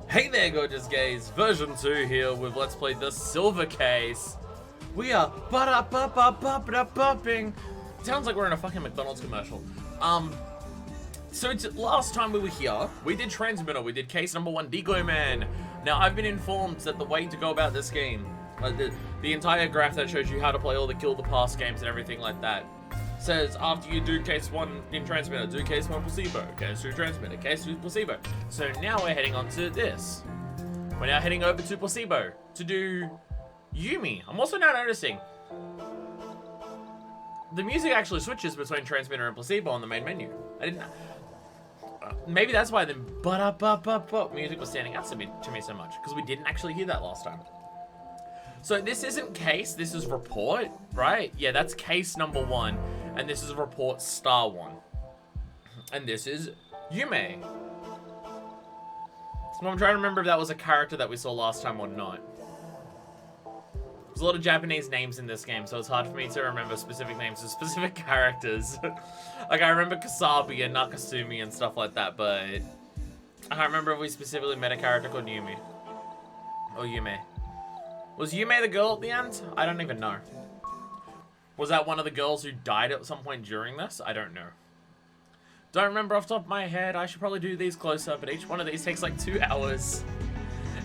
Hey there, gorgeous gays. Version 2 here with Let's Play the Silver Case. We are ba-da-ba-ba-ba-ba-ba-bing. Sounds like we're in a fucking McDonald's commercial. So last time we were here, we did Transmitter, we did case number 1, Decoy Man. Now, I've been informed that the way to go about this game, the entire graph that shows you how to play all the Kill the Past games and everything like that, says after you do case 1 in Transmitter, do case 1 placebo, case 2 Transmitter, case 2 placebo. So now we're heading on to this. We're now heading over to placebo to do Yume. I'm also now noticing the music actually switches between Transmitter and placebo on the main menu. I didn't. Maybe that's why the ba-da-ba-ba-ba music was standing out to me so much, because we didn't actually hear that last time. So this isn't case, this is report, right? Yeah, that's case number 1, and this is report star 1. And this is Yume. So I'm trying to remember if that was a character that we saw last time or not. There's a lot of Japanese names in this game, so it's hard for me to remember specific names of specific characters. Like, I remember Kasabi and Nakasumi and stuff like that, but I can't remember if we specifically met a character called Yume. Or Yume. Was Yume the girl at the end? I don't even know. Was that one of the girls who died at some point during this? I don't know. Don't remember off the top of my head. I should probably do these closer, but each one of these takes like 2 hours.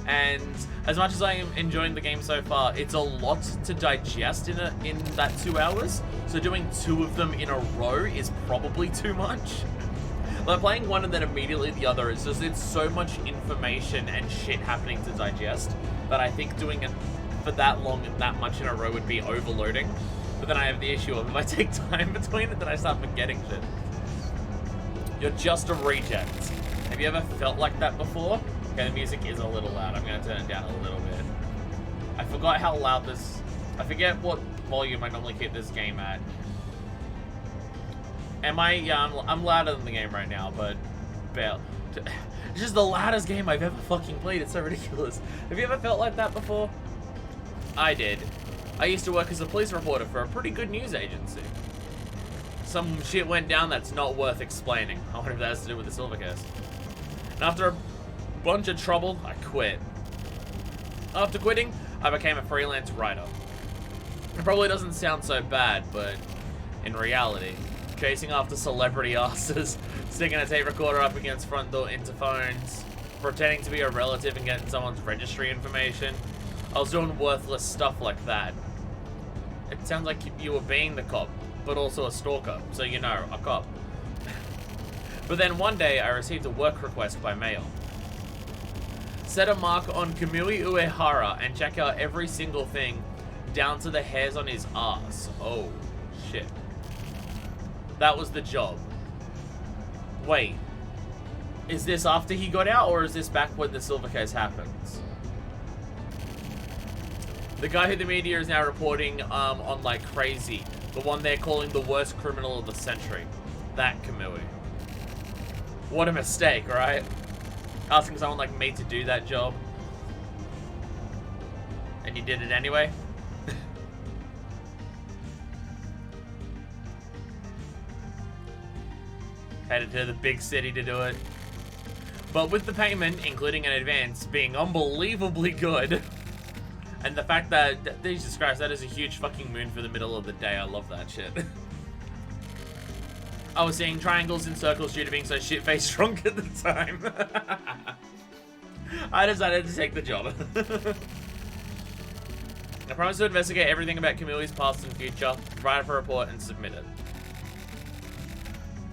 And as much as I am enjoying the game so far, it's a lot to digest in that 2 hours. So doing 2 of them in a row is probably too much. Like playing one and then immediately the other, it's so much information and shit happening to digest that I think doing it for that long and that much in a row would be overloading. But then I have the issue of if I take time between it, then I start forgetting shit. You're just a reject. Have you ever felt like that before? Okay, the music is a little loud. I'm going to turn it down a little bit. I forgot how loud this... I forget what volume I normally keep this game at. Am I... Yeah, I'm louder than the game right now, but... It's just the loudest game I've ever fucking played. It's so ridiculous. Have you ever felt like that before? I did. I used to work as a police reporter for a pretty good news agency. Some shit went down that's not worth explaining. I wonder if that has to do with the silver case. And after a bunch of trouble, I quit. After quitting, I became a freelance writer. It probably doesn't sound so bad, but in reality, chasing after celebrity asses, sticking a tape recorder up against front door interphones, pretending to be a relative and getting someone's registry information, I was doing worthless stuff like that. It sounds like you were being the cop, but also a stalker, so you know, a cop. But then one day, I received a work request by mail. Set a mark on Kamui Uehara and check out every single thing, down to the hairs on his ass. Oh, shit. That was the job. Wait. Is this after he got out, or is this back when the silver case happens? The guy who the media is now reporting on like crazy. The one they're calling the worst criminal of the century. That Kamui. What a mistake, right? Asking someone like me to do that job. And you did it anyway? Headed to the big city to do it. But with the payment, including an advance, being unbelievably good. And the fact that, Jesus Christ, that is a huge fucking moon for the middle of the day. I love that shit. I was seeing triangles and circles due to being so shit-faced drunk at the time. I decided to take the job. I promised to investigate everything about Kamui's past and future, write a report, and submit it.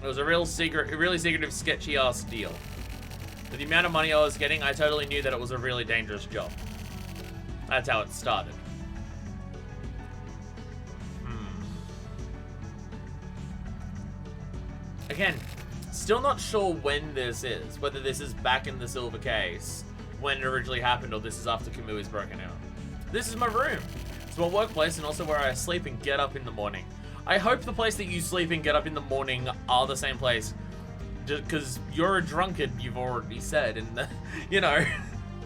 It was a really secretive, sketchy-ass deal. With the amount of money I was getting, I totally knew that it was a really dangerous job. That's how it started. Again, still not sure when this is. Whether this is back in the silver case, when it originally happened, or this is after Kamui's broken out. This is my room. It's my workplace and also where I sleep and get up in the morning. I hope the place that you sleep and get up in the morning are the same place. Just because you're a drunkard, you've already said, and you know,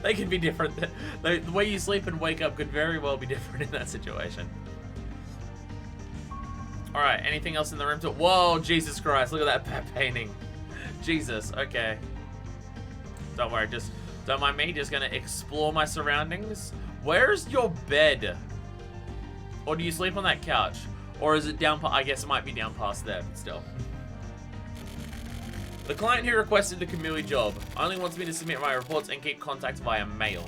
they can be different. The way you sleep and wake up could very well be different in that situation. Alright, anything else in the room? Whoa, Jesus Christ, look at that painting. Jesus, okay. Don't worry, just Don't mind me, just gonna explore my surroundings. Where's your bed? Or do you sleep on that couch? Or is it down, I guess it might be down past there, but still. The client who requested the Kamui job only wants me to submit my reports and keep contact via mail.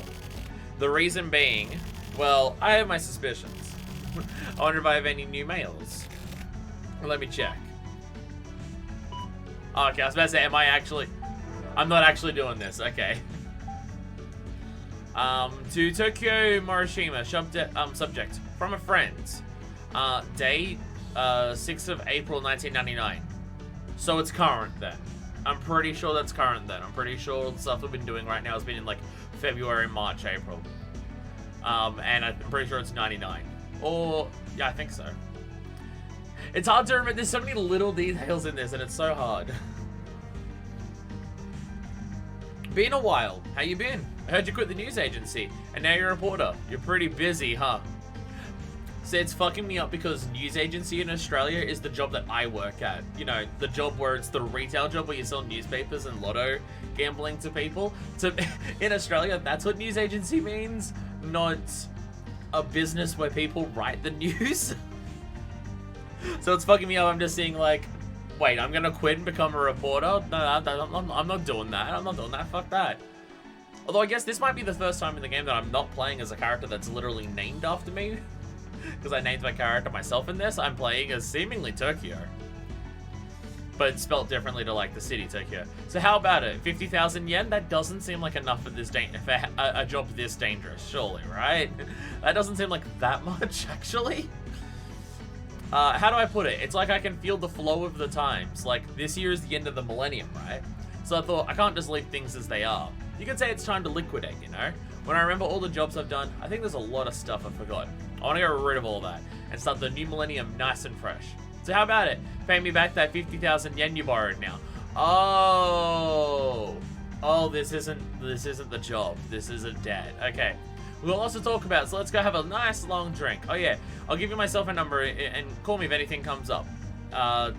The reason being, well, I have my suspicions. I wonder if I have any new mails. Let me check. Oh, okay, I was about to say, am I actually... I'm not actually doing this, okay. To Tokyo Morishima, subject, from a friend. Date, 6th of April, 1999. So it's current then. I'm pretty sure that's current then. I'm pretty sure the stuff we've been doing right now has been in like February, March, April. And I'm pretty sure it's 99. Or, yeah, I think so. It's hard to remember. There's so many little details in this and it's so hard. Been a while. How you been? I heard you quit the news agency and now you're a reporter. You're pretty busy, huh? So it's fucking me up because news agency in Australia is the job that I work at. You know, the job where it's the retail job where you sell newspapers and lotto gambling to people. In Australia, that's what news agency means, not a business where people write the news. So it's fucking me up. I'm just seeing like, wait, I'm gonna quit and become a reporter? No, I'm not doing that. I'm not doing that. Fuck that. Although I guess this might be the first time in the game that I'm not playing as a character that's literally named after me. Because I named my character myself in this. I'm playing as seemingly Tokyo. But it's spelled differently to like the city Tokyo. So how about it? 50,000 yen? That doesn't seem like enough for this for a job this dangerous, surely, right? That doesn't seem like that much, actually. How do I put it? It's like I can feel the flow of the times. Like, this year is the end of the millennium, right? So I thought, I can't just leave things as they are. You could say it's time to liquidate, you know? When I remember all the jobs I've done, I think there's a lot of stuff I've forgotten. I want to get rid of all that and start the new millennium nice and fresh. So how about it? Pay me back that 50,000 yen you borrowed now. Oh, this isn't the job. This is a debt. Okay. We'll also talk about it, so let's go have a nice long drink. Oh yeah, I'll give you myself a number and call me if anything comes up. 10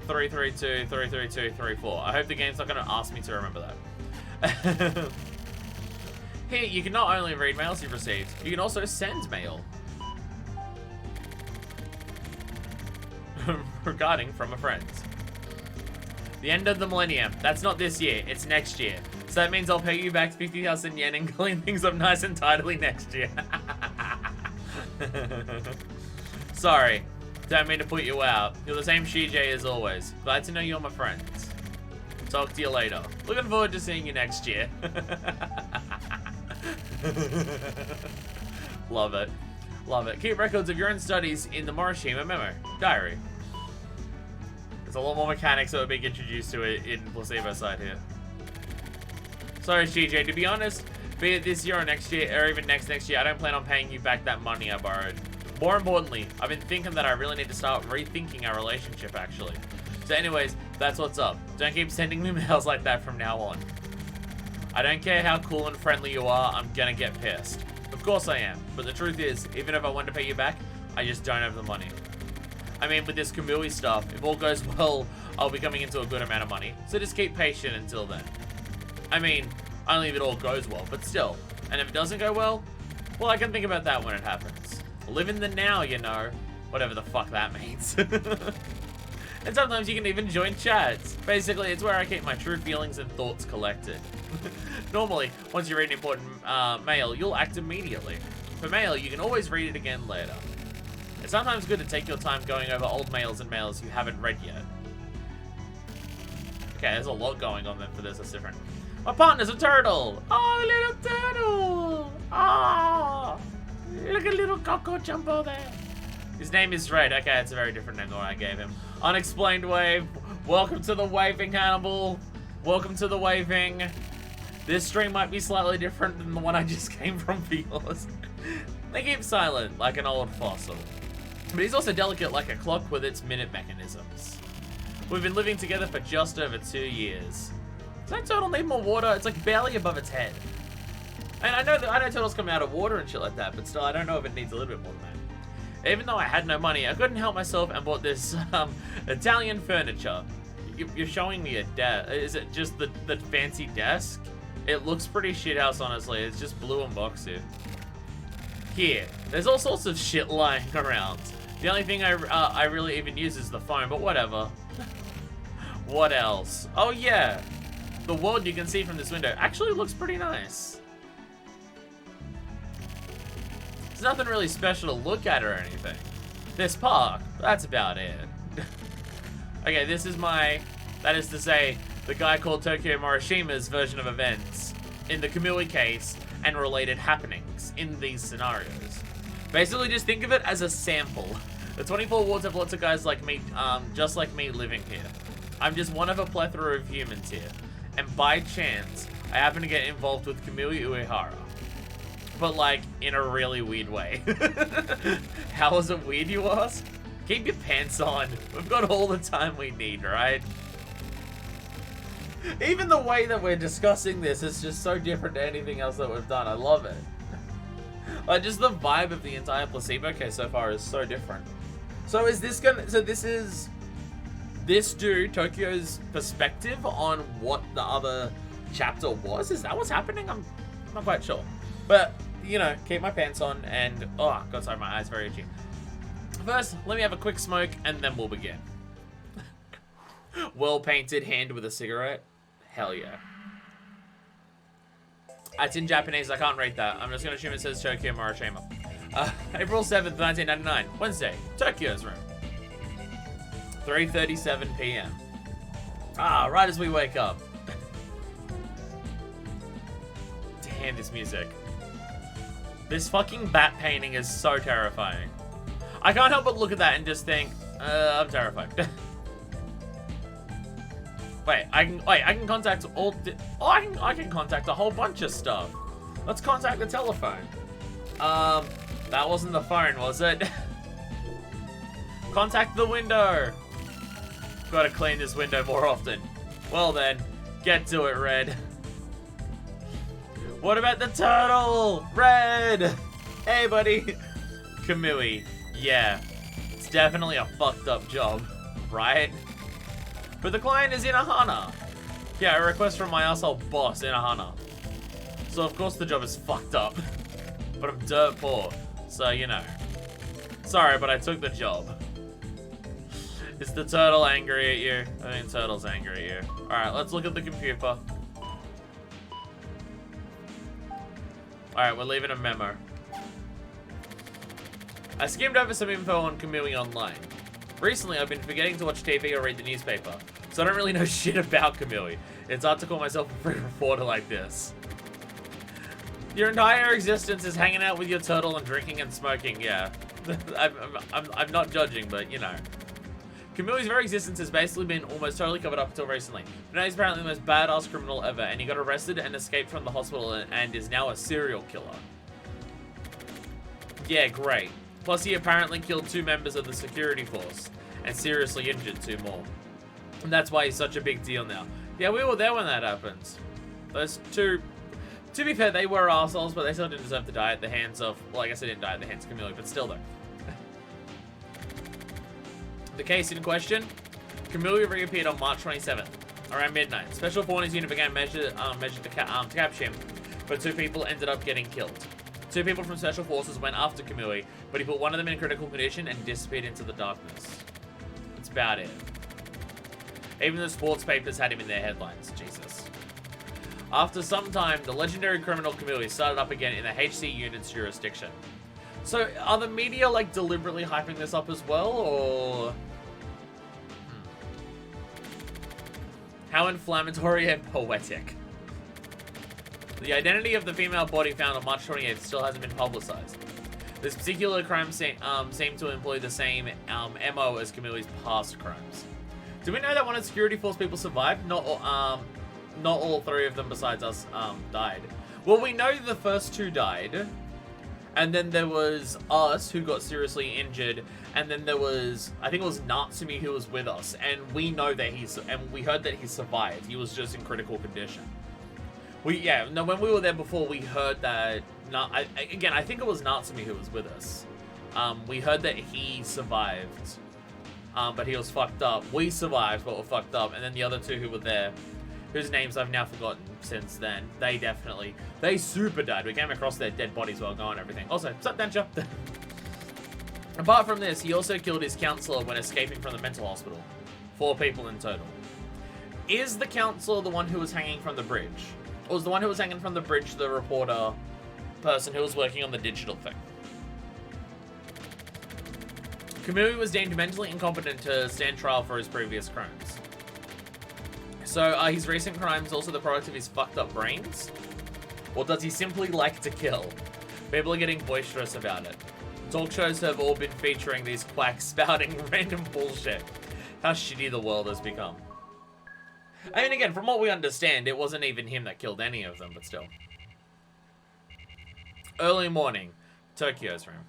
332 332 34. I hope the game's not going to ask me to remember that. Here, you can not only read mails you've received, you can also send mail. Regarding from a friend. The end of the millennium. That's not this year, it's next year. So that means I'll pay you back 50,000 yen and clean things up nice and tidily next year. Sorry, don't mean to put you out. You're the same Shijay as always. Glad to know you're my friend. Talk to you later. Looking forward to seeing you next year. Love it. Love it. Keep records of your own studies in the Morishima memo diary. There's a lot more mechanics that we're being introduced to it in Placebo side here. Sorry, CJ. To be honest, be it this year or next year, or even next year, I don't plan on paying you back that money I borrowed. More importantly, I've been thinking that I really need to start rethinking our relationship, actually. So anyways, that's what's up. Don't keep sending me mails like that from now on. I don't care how cool and friendly you are, I'm gonna get pissed. Of course I am, but the truth is, even if I want to pay you back, I just don't have the money. I mean, with this Kamui stuff, if all goes well, I'll be coming into a good amount of money, so just keep patient until then. I mean, only if it all goes well, but still. And if it doesn't go well, I can think about that when it happens. Live in the now, you know. Whatever the fuck that means. And sometimes you can even join chats. Basically, it's where I keep my true feelings and thoughts collected. Normally, once you read an important mail, you'll act immediately. For mail, you can always read it again later. It's sometimes good to take your time going over old mails and mails you haven't read yet. Okay, there's a lot going on then for this. That's different. My partner's a turtle. Oh, little turtle. Oh, look at little Coco Jumbo there. His name is Red. Okay, it's a very different name than what I gave him. Unexplained wave. Welcome to the waving, Hannibal. Welcome to the waving. This stream might be slightly different than the one I just came from for yours. They keep silent like an old fossil. But he's also delicate like a clock with its minute mechanisms. We've been living together for just over 2 years. Does that turtle need more water? It's like barely above its head. And I know turtles come out of water and shit like that, but still, I don't know if it needs a little bit more than that. Even though I had no money, I couldn't help myself and bought this Italian furniture. You're showing me a desk. Is it just the fancy desk? It looks pretty shithouse, honestly. It's just blue and boxy. Here, there's all sorts of shit lying around. The only thing I really even use is the phone, but whatever. What else? Oh yeah, the world you can see from this window actually looks pretty nice. There's nothing really special to look at or anything. This park, that's about it. Okay, this is that is to say, the guy called Tokyo Morishima's version of events in the Kamui case and related happenings in these scenarios. Basically, just think of it as a sample. The 24 wards have lots of guys like me, just like me, living here. I'm just one of a plethora of humans here, and by chance, I happen to get involved with Kamui Uehara. But like, in a really weird way. How is it weird, you ask? Keep your pants on. We've got all the time we need, right? Even the way that we're discussing this is just so different to anything else that we've done. I love it. Like, just the vibe of the entire placebo case so far is so different. So is this gonna... So this is... This dude, Tokyo's perspective on what the other chapter was? Is that what's happening? I'm not quite sure. But, you know, keep my pants on and... Oh, God, sorry, my eyes very itchy. First, let me have a quick smoke and then we'll begin. Well-painted hand with a cigarette. Hell yeah. It's in Japanese, I can't read that. I'm just gonna assume it says Tokyo Morishima. April 7th, 1999, Wednesday, Tokyo's room. 3:37 p.m. Ah, right as we wake up. Damn, this music. This fucking bat painting is so terrifying. I can't help but look at that and just think, I'm terrified. I can contact all. I can contact a whole bunch of stuff. Let's contact the telephone. That wasn't the phone, was it? Contact the window. Gotta clean this window more often. Well then, get to it, Red. What about the turtle? Red! Hey, buddy. Kamui. Yeah, it's definitely a fucked up job, right? But the client is Inahana. Yeah, a request from my asshole boss, Inahana. So of course the job is fucked up. But I'm dirt poor, so you know. Sorry, but I took the job. Is the turtle angry at you? I think the turtle's angry at you. Alright, let's look at the computer. Alright, we're leaving a memo. I skimmed over some info on Kamui online. Recently, I've been forgetting to watch TV or read the newspaper, so I don't really know shit about Kamui. It's hard to call myself a free reporter like this. Your entire existence is hanging out with your turtle and drinking and smoking, yeah. I'm not judging, but you know. Kamui's very existence has basically been almost totally covered up until recently. But now he's apparently the most badass criminal ever, and he got arrested and escaped from the hospital and is now a serial killer. Yeah, great. Plus, he apparently killed 2 members of the security force and seriously injured 2 more. And that's why he's such a big deal now. Yeah, we were there when that happened. Those 2, to be fair, they were assholes, but they still didn't deserve to die at the hands of, well, I guess they didn't die at the hands of Kamui, but still though. The case in question, Kamui reappeared on March 27th, around midnight. Special Forces unit began measure to capture him, but 2 people ended up getting killed. 2 people from Special Forces went after Kamui, but he put one of them in critical condition and disappeared into the darkness. That's about it. Even the sports papers had him in their headlines. Jesus. After some time, the legendary criminal Kamui started up again in the HC unit's jurisdiction. So, are the media, like, deliberately hyping this up as well, or... How inflammatory and poetic. The identity of the female body found on March 28th still hasn't been publicized. This particular crime seemed to employ the same MO as Kamui's past crimes. Do we know that one of the security force people survived? Not all 3 of them besides us died. Well, we know the first 2 died. And then there was us, who got seriously injured, and then there was, I think it was Natsumi who was with us, and we know that we heard that he survived. He was just in critical condition. When we were there before, we heard that, again, I think it was Natsumi who was with us. We heard that he survived, but he was fucked up. We survived, but were fucked up, and then the other 2 who were there, whose names I've now forgotten since then. They super died. We came across their dead bodies while going and everything. Also, sup, Dancer? Apart from this, he also killed his counselor when escaping from the mental hospital. 4 people in total. Is the counselor the one who was hanging from the bridge? Or was the one who was hanging from the bridge the reporter person who was working on the digital thing? Kamui was deemed mentally incompetent to stand trial for his previous crimes. So, are his recent crimes also the product of his fucked up brains? Or does he simply like to kill? People are getting boisterous about it. Talk shows have all been featuring these quacks spouting random bullshit. How shitty the world has become. I mean, again, from what we understand, it wasn't even him that killed any of them, but still. Early morning, Tokyo's room.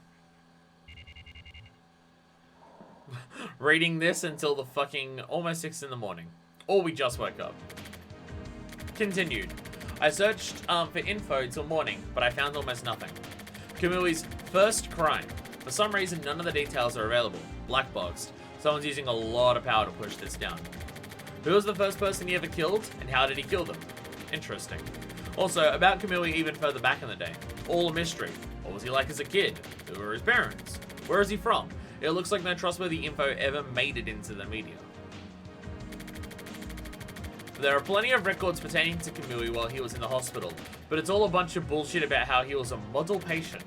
Reading this until the fucking almost 6 in the morning. Or we just woke up. Continued. I searched for info till morning, but I found almost nothing. Kamui's first crime. For some reason, none of the details are available. Black boxed. Someone's using a lot of power to push this down. Who was the first person he ever killed, and how did he kill them? Interesting. Also, about Kamui even further back in the day. All a mystery. What was he like as a kid? Who were his parents? Where is he from? It looks like no trustworthy info ever made it into the media. There are plenty of records pertaining to Kamui while he was in the hospital, but it's all a bunch of bullshit about how he was a model patient.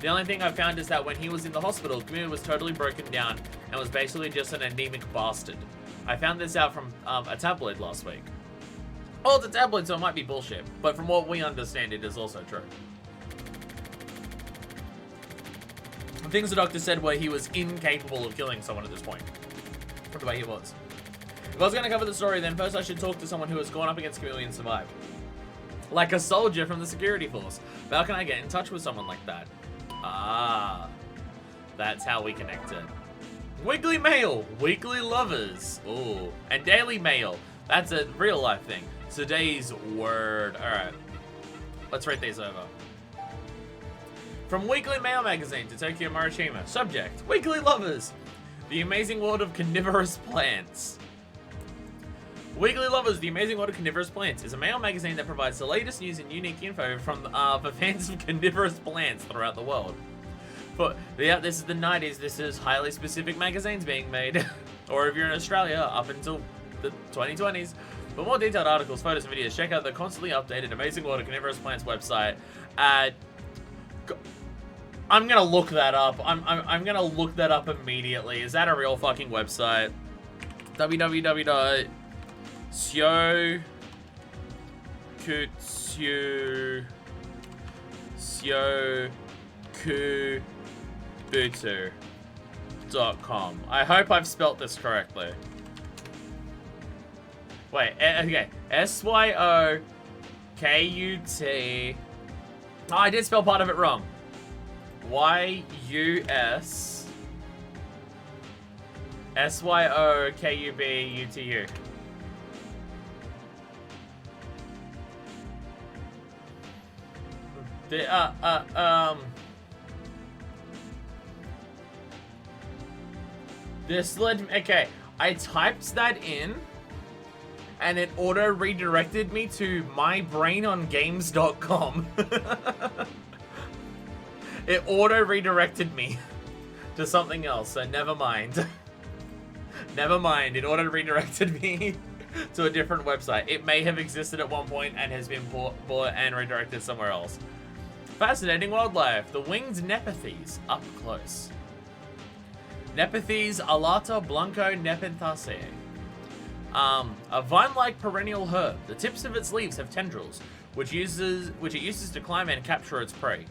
The only thing I've found is that when he was in the hospital, Kamui was totally broken down and was basically just an anemic bastard. I found this out from a tabloid last week. Oh, it's a tabloid, so it might be bullshit, but from what we understand, it is also true. The things the doctor said were he was incapable of killing someone at this point. From the way he was. If I was going to cover the story, then first I should talk to someone who has gone up against Kamui and survived. Like a soldier from the security force. But how can I get in touch with someone like that? Ah. That's how we connected. Weekly Mail. Weekly Lovers. Ooh. And Daily Mail. That's a real life thing. Today's word. Alright. Let's read these over. From Weekly Mail magazine to Tokyo Marishima. Subject. Weekly Lovers. The Amazing World of Carnivorous Plants. Weekly Lovers, The Amazing World of Carnivorous Plants is a mail magazine that provides the latest news and unique info from for fans of carnivorous plants throughout the world. But yeah, this is the 90s. This is highly specific magazines being made. Or if you're in Australia, up until the 2020s. For more detailed articles, photos, and videos, check out the constantly updated Amazing World of Carnivorous Plants website at... I'm gonna look that up. I'm gonna look that up immediately. Is that a real fucking website? www.syokubutu.com. I hope I've spelt this correctly. Wait, okay. S-Y-O-K-U-T. Oh, I did spell part of it wrong. Y-U-S S-Y-O-K-U-B-U-T-U. This led me, okay, I typed that in and it auto redirected me to mybrainongames.com. It auto redirected me to something else, so never mind. Never mind, it auto redirected me to a different website. It may have existed at one point and has been bought and redirected somewhere else. Fascinating wildlife. The winged Nepenthes, up close. Nepenthes alata blanco nepenthaceae. A vine-like perennial herb. The tips of its leaves have tendrils, which it uses to climb and capture its prey.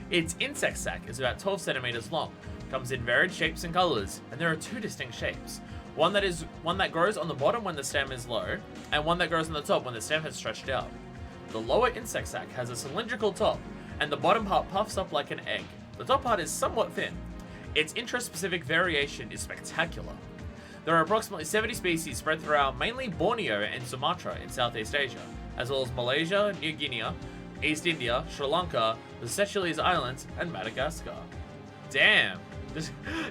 Its insect sac is about 12 centimeters long, comes in varied shapes and colors, and there are 2 distinct shapes. One that grows on the bottom when the stem is low, and one that grows on the top when the stem has stretched out. The lower insect sac has a cylindrical top, and the bottom part puffs up like an egg. The top part is somewhat thin. Its intraspecific variation is spectacular. There are approximately 70 species spread throughout mainly Borneo and Sumatra in Southeast Asia, as well as Malaysia, New Guinea, East India, Sri Lanka, the Seychelles Islands, and Madagascar. Damn.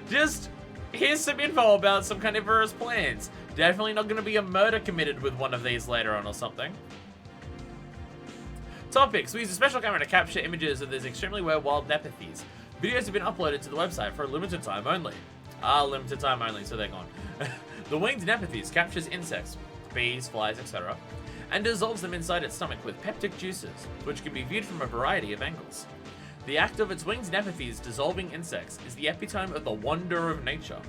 Just here's some info about some carnivorous plants. Definitely not going to be a murder committed with one of these later on or something. Topics. We use a special camera to capture images of these extremely rare wild nepenthes. Videos have been uploaded to the website for a limited time only. Limited time only, so they're gone. The winged nepenthes captures insects, bees, flies, etc., and dissolves them inside its stomach with peptic juices, which can be viewed from a variety of angles. The act of its winged nepenthes dissolving insects is the epitome of the wonder of nature.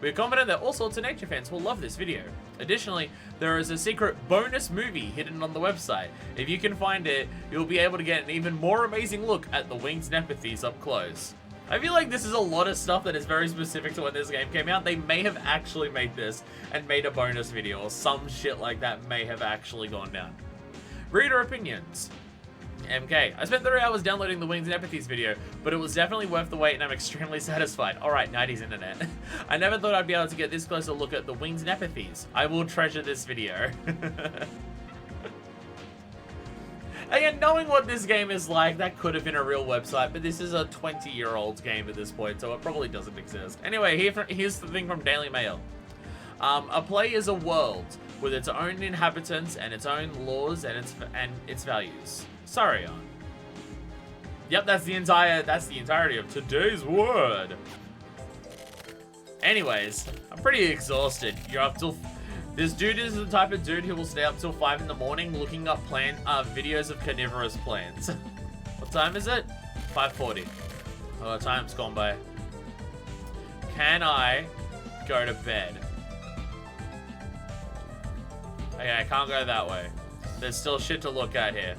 We are confident that all sorts of nature fans will love this video. Additionally, there is a secret bonus movie hidden on the website. If you can find it, you'll be able to get an even more amazing look at the winged nepenthes up close. I feel like this is a lot of stuff that is very specific to when this game came out. They may have actually made this and made a bonus video, or some shit like that may have actually gone down. Reader opinions. MK. I spent 3 hours downloading the Wings and Nepenthes video, but it was definitely worth the wait and I'm extremely satisfied. Alright, 90s internet. I never thought I'd be able to get this close a look at the Wings and Nepenthes. I will treasure this video. Again, knowing what this game is like, that could have been a real website, but this is a 20-year-old game at this point, so it probably doesn't exist. Anyway, here's the thing from Daily Mail. A play is a world with its own inhabitants and its own laws and its values. Sorry, on. Yep, that's the entirety of today's word. Anyways, I'm pretty exhausted. You're up till... This dude is the type of dude who will stay up till 5 in the morning looking up videos of carnivorous plants. What time is it? 5:40. Oh, time's gone by. Can I go to bed? Okay, I can't go that way. There's still shit to look at here.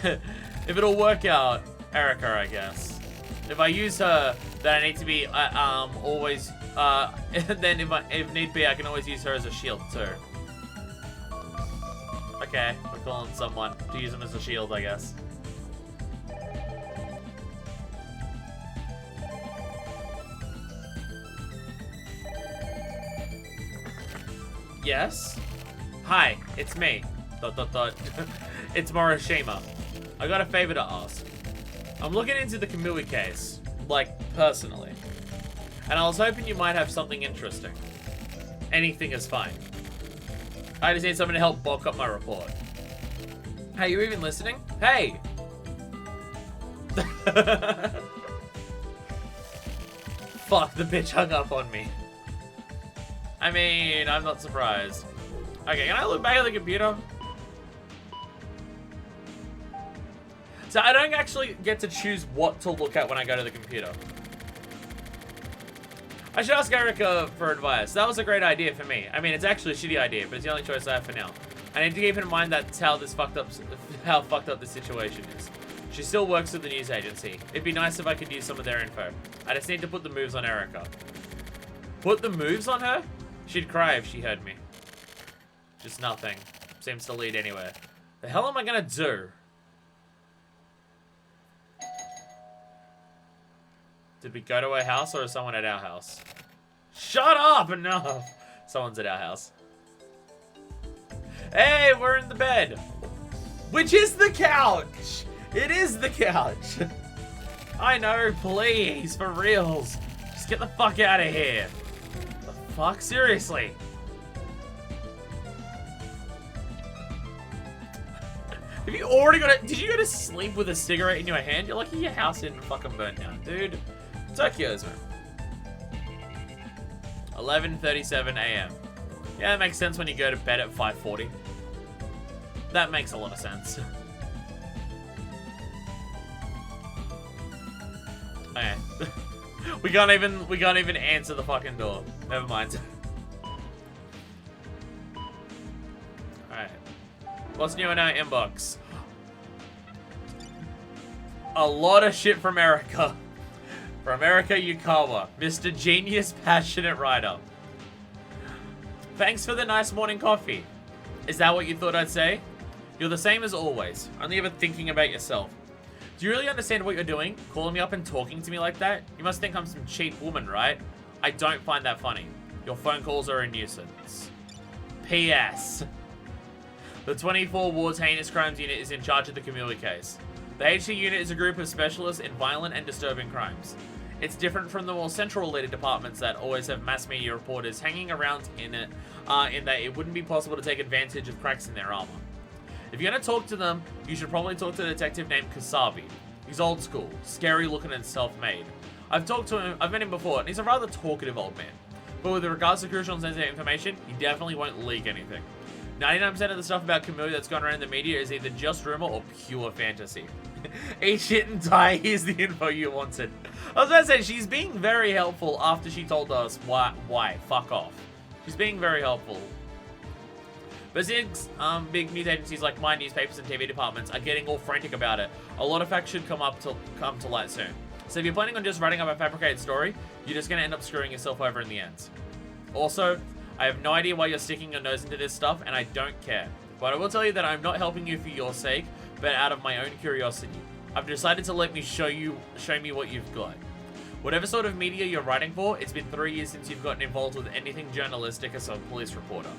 If it'll work out, Erica, I guess. If I use her, then I need to be always. Then if need be, I can always use her as a shield too. Okay, we're calling someone to use him as a shield, I guess. Yes. Hi, it's me. ... It's Morishima. I got a favor to ask. I'm looking into the Kamui case, like, personally. And I was hoping you might have something interesting. Anything is fine. I just need someone to help bulk up my report. Hey, you even listening? Hey! Fuck, the bitch hung up on me. I mean, I'm not surprised. Okay, can I look back at the computer? So I don't actually get to choose what to look at when I go to the computer. I should ask Erica for advice. That was a great idea for me. I mean, it's actually a shitty idea, but it's the only choice I have for now. I need to keep in mind that's how fucked up this situation is. She still works at the news agency. It'd be nice if I could use some of their info. I just need to put the moves on Erica. Put the moves on her? She'd cry if she heard me. Just nothing. Seems to lead anywhere. The hell am I gonna do? Did we go to her house or is someone at our house? Shut up! Enough! Someone's at our house. Hey, we're in the bed. Which is the couch! It is the couch! I know, please, for reals. Just get the fuck out of here. The fuck? Seriously? Have you already did you go to sleep with a cigarette in your hand? You're lucky your house didn't fucking burn down, dude. Tokyo's room. 11:37 a.m. Yeah, that makes sense when you go to bed at 5:40. That makes a lot of sense. Okay. we can't even answer the fucking door. Never mind. Alright. What's new in our inbox? A lot of shit from Erica. From Erica Yukawa, Mr. Genius Passionate Writer. Thanks for the nice morning coffee. Is that what you thought I'd say? You're the same as always, only ever thinking about yourself. Do you really understand what you're doing? Calling me up and talking to me like that? You must think I'm some cheap woman, right? I don't find that funny. Your phone calls are a nuisance. P.S. The 24 Wards Heinous Crimes Unit is in charge of the Kamui case. The HC unit is a group of specialists in violent and disturbing crimes. It's different from the more central related departments that always have mass media reporters hanging around in it, in that it wouldn't be possible to take advantage of cracks in their armor. If you're gonna talk to them, you should probably talk to a detective named Kasabi. He's old school, scary looking and self-made. I've talked to him, I've met him before, and he's a rather talkative old man. But with regards to crucial and sensitive information, he definitely won't leak anything. 99% of the stuff about Kamui that's gone around in the media is either just rumor or pure fantasy. Eat shit and die, here's the info you wanted. I was about to say, she's being very helpful after she told us why. Fuck off. She's being very helpful. But since big news agencies like my newspapers and TV departments are getting all frantic about it, a lot of facts should come to light soon. So if you're planning on just writing up a fabricated story, you're just going to end up screwing yourself over in the end. Also, I have no idea why you're sticking your nose into this stuff, and I don't care. But I will tell you that I'm not helping you for your sake, but out of my own curiosity. I've decided to let me show me what you've got. Whatever sort of media you're writing for, it's been 3 years since you've gotten involved with anything journalistic as a police reporter.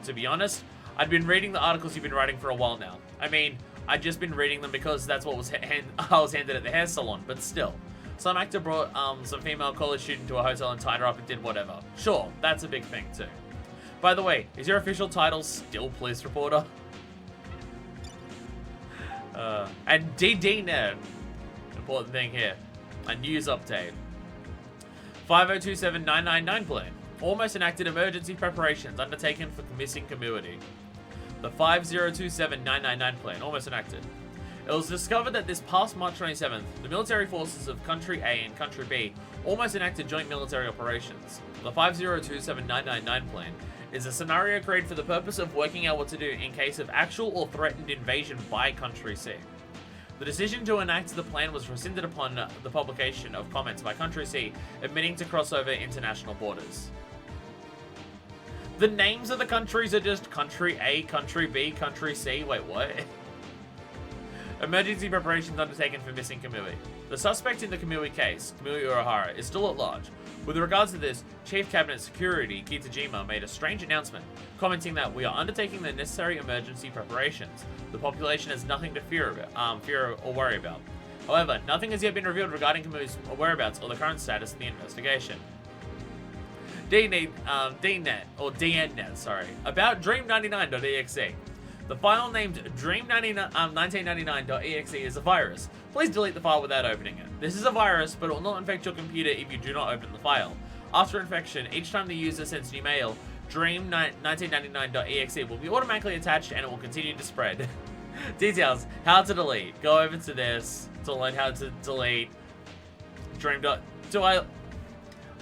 To be honest, I'd been reading the articles you've been writing for a while now. I mean, I'd just been reading them because that's what I was handed at the hair salon, but still. Some actor brought some female college student to a hotel and tied her up and did whatever. Sure, that's a big thing too. By the way, is your official title still police reporter? And DDNet, important thing here, a news update. 5027999 plan. Almost enacted emergency preparations undertaken for missing community. The 5027999 plan, almost enacted. It was discovered that this past March 27th, the military forces of Country A and Country B almost enacted joint military operations. The 5027999 plan is a scenario created for the purpose of working out what to do in case of actual or threatened invasion by Country C. The decision to enact the plan was rescinded upon the publication of comments by Country C admitting to cross over international borders. The names of the countries are just Country A, Country B, Country C. Wait, what? Emergency preparations undertaken for missing Kamui. The suspect in the Kamui case, Kamui Urahara, is still at large. With regards to this, Chief Cabinet Security Kitajima made a strange announcement, commenting that we are undertaking the necessary emergency preparations. The population has nothing to fear or worry about. However, nothing has yet been revealed regarding Kamui's whereabouts or the current status of the investigation. DNet, sorry, about Dream99.exe. The file named Dream1999.exe is a virus. Please delete the file without opening it. This is a virus, but it will not infect your computer if you do not open the file. After infection, each time the user sends new mail, Dream1999.exe will be automatically attached and it will continue to spread. Details, how to delete. Go over to this to learn how to delete Dream.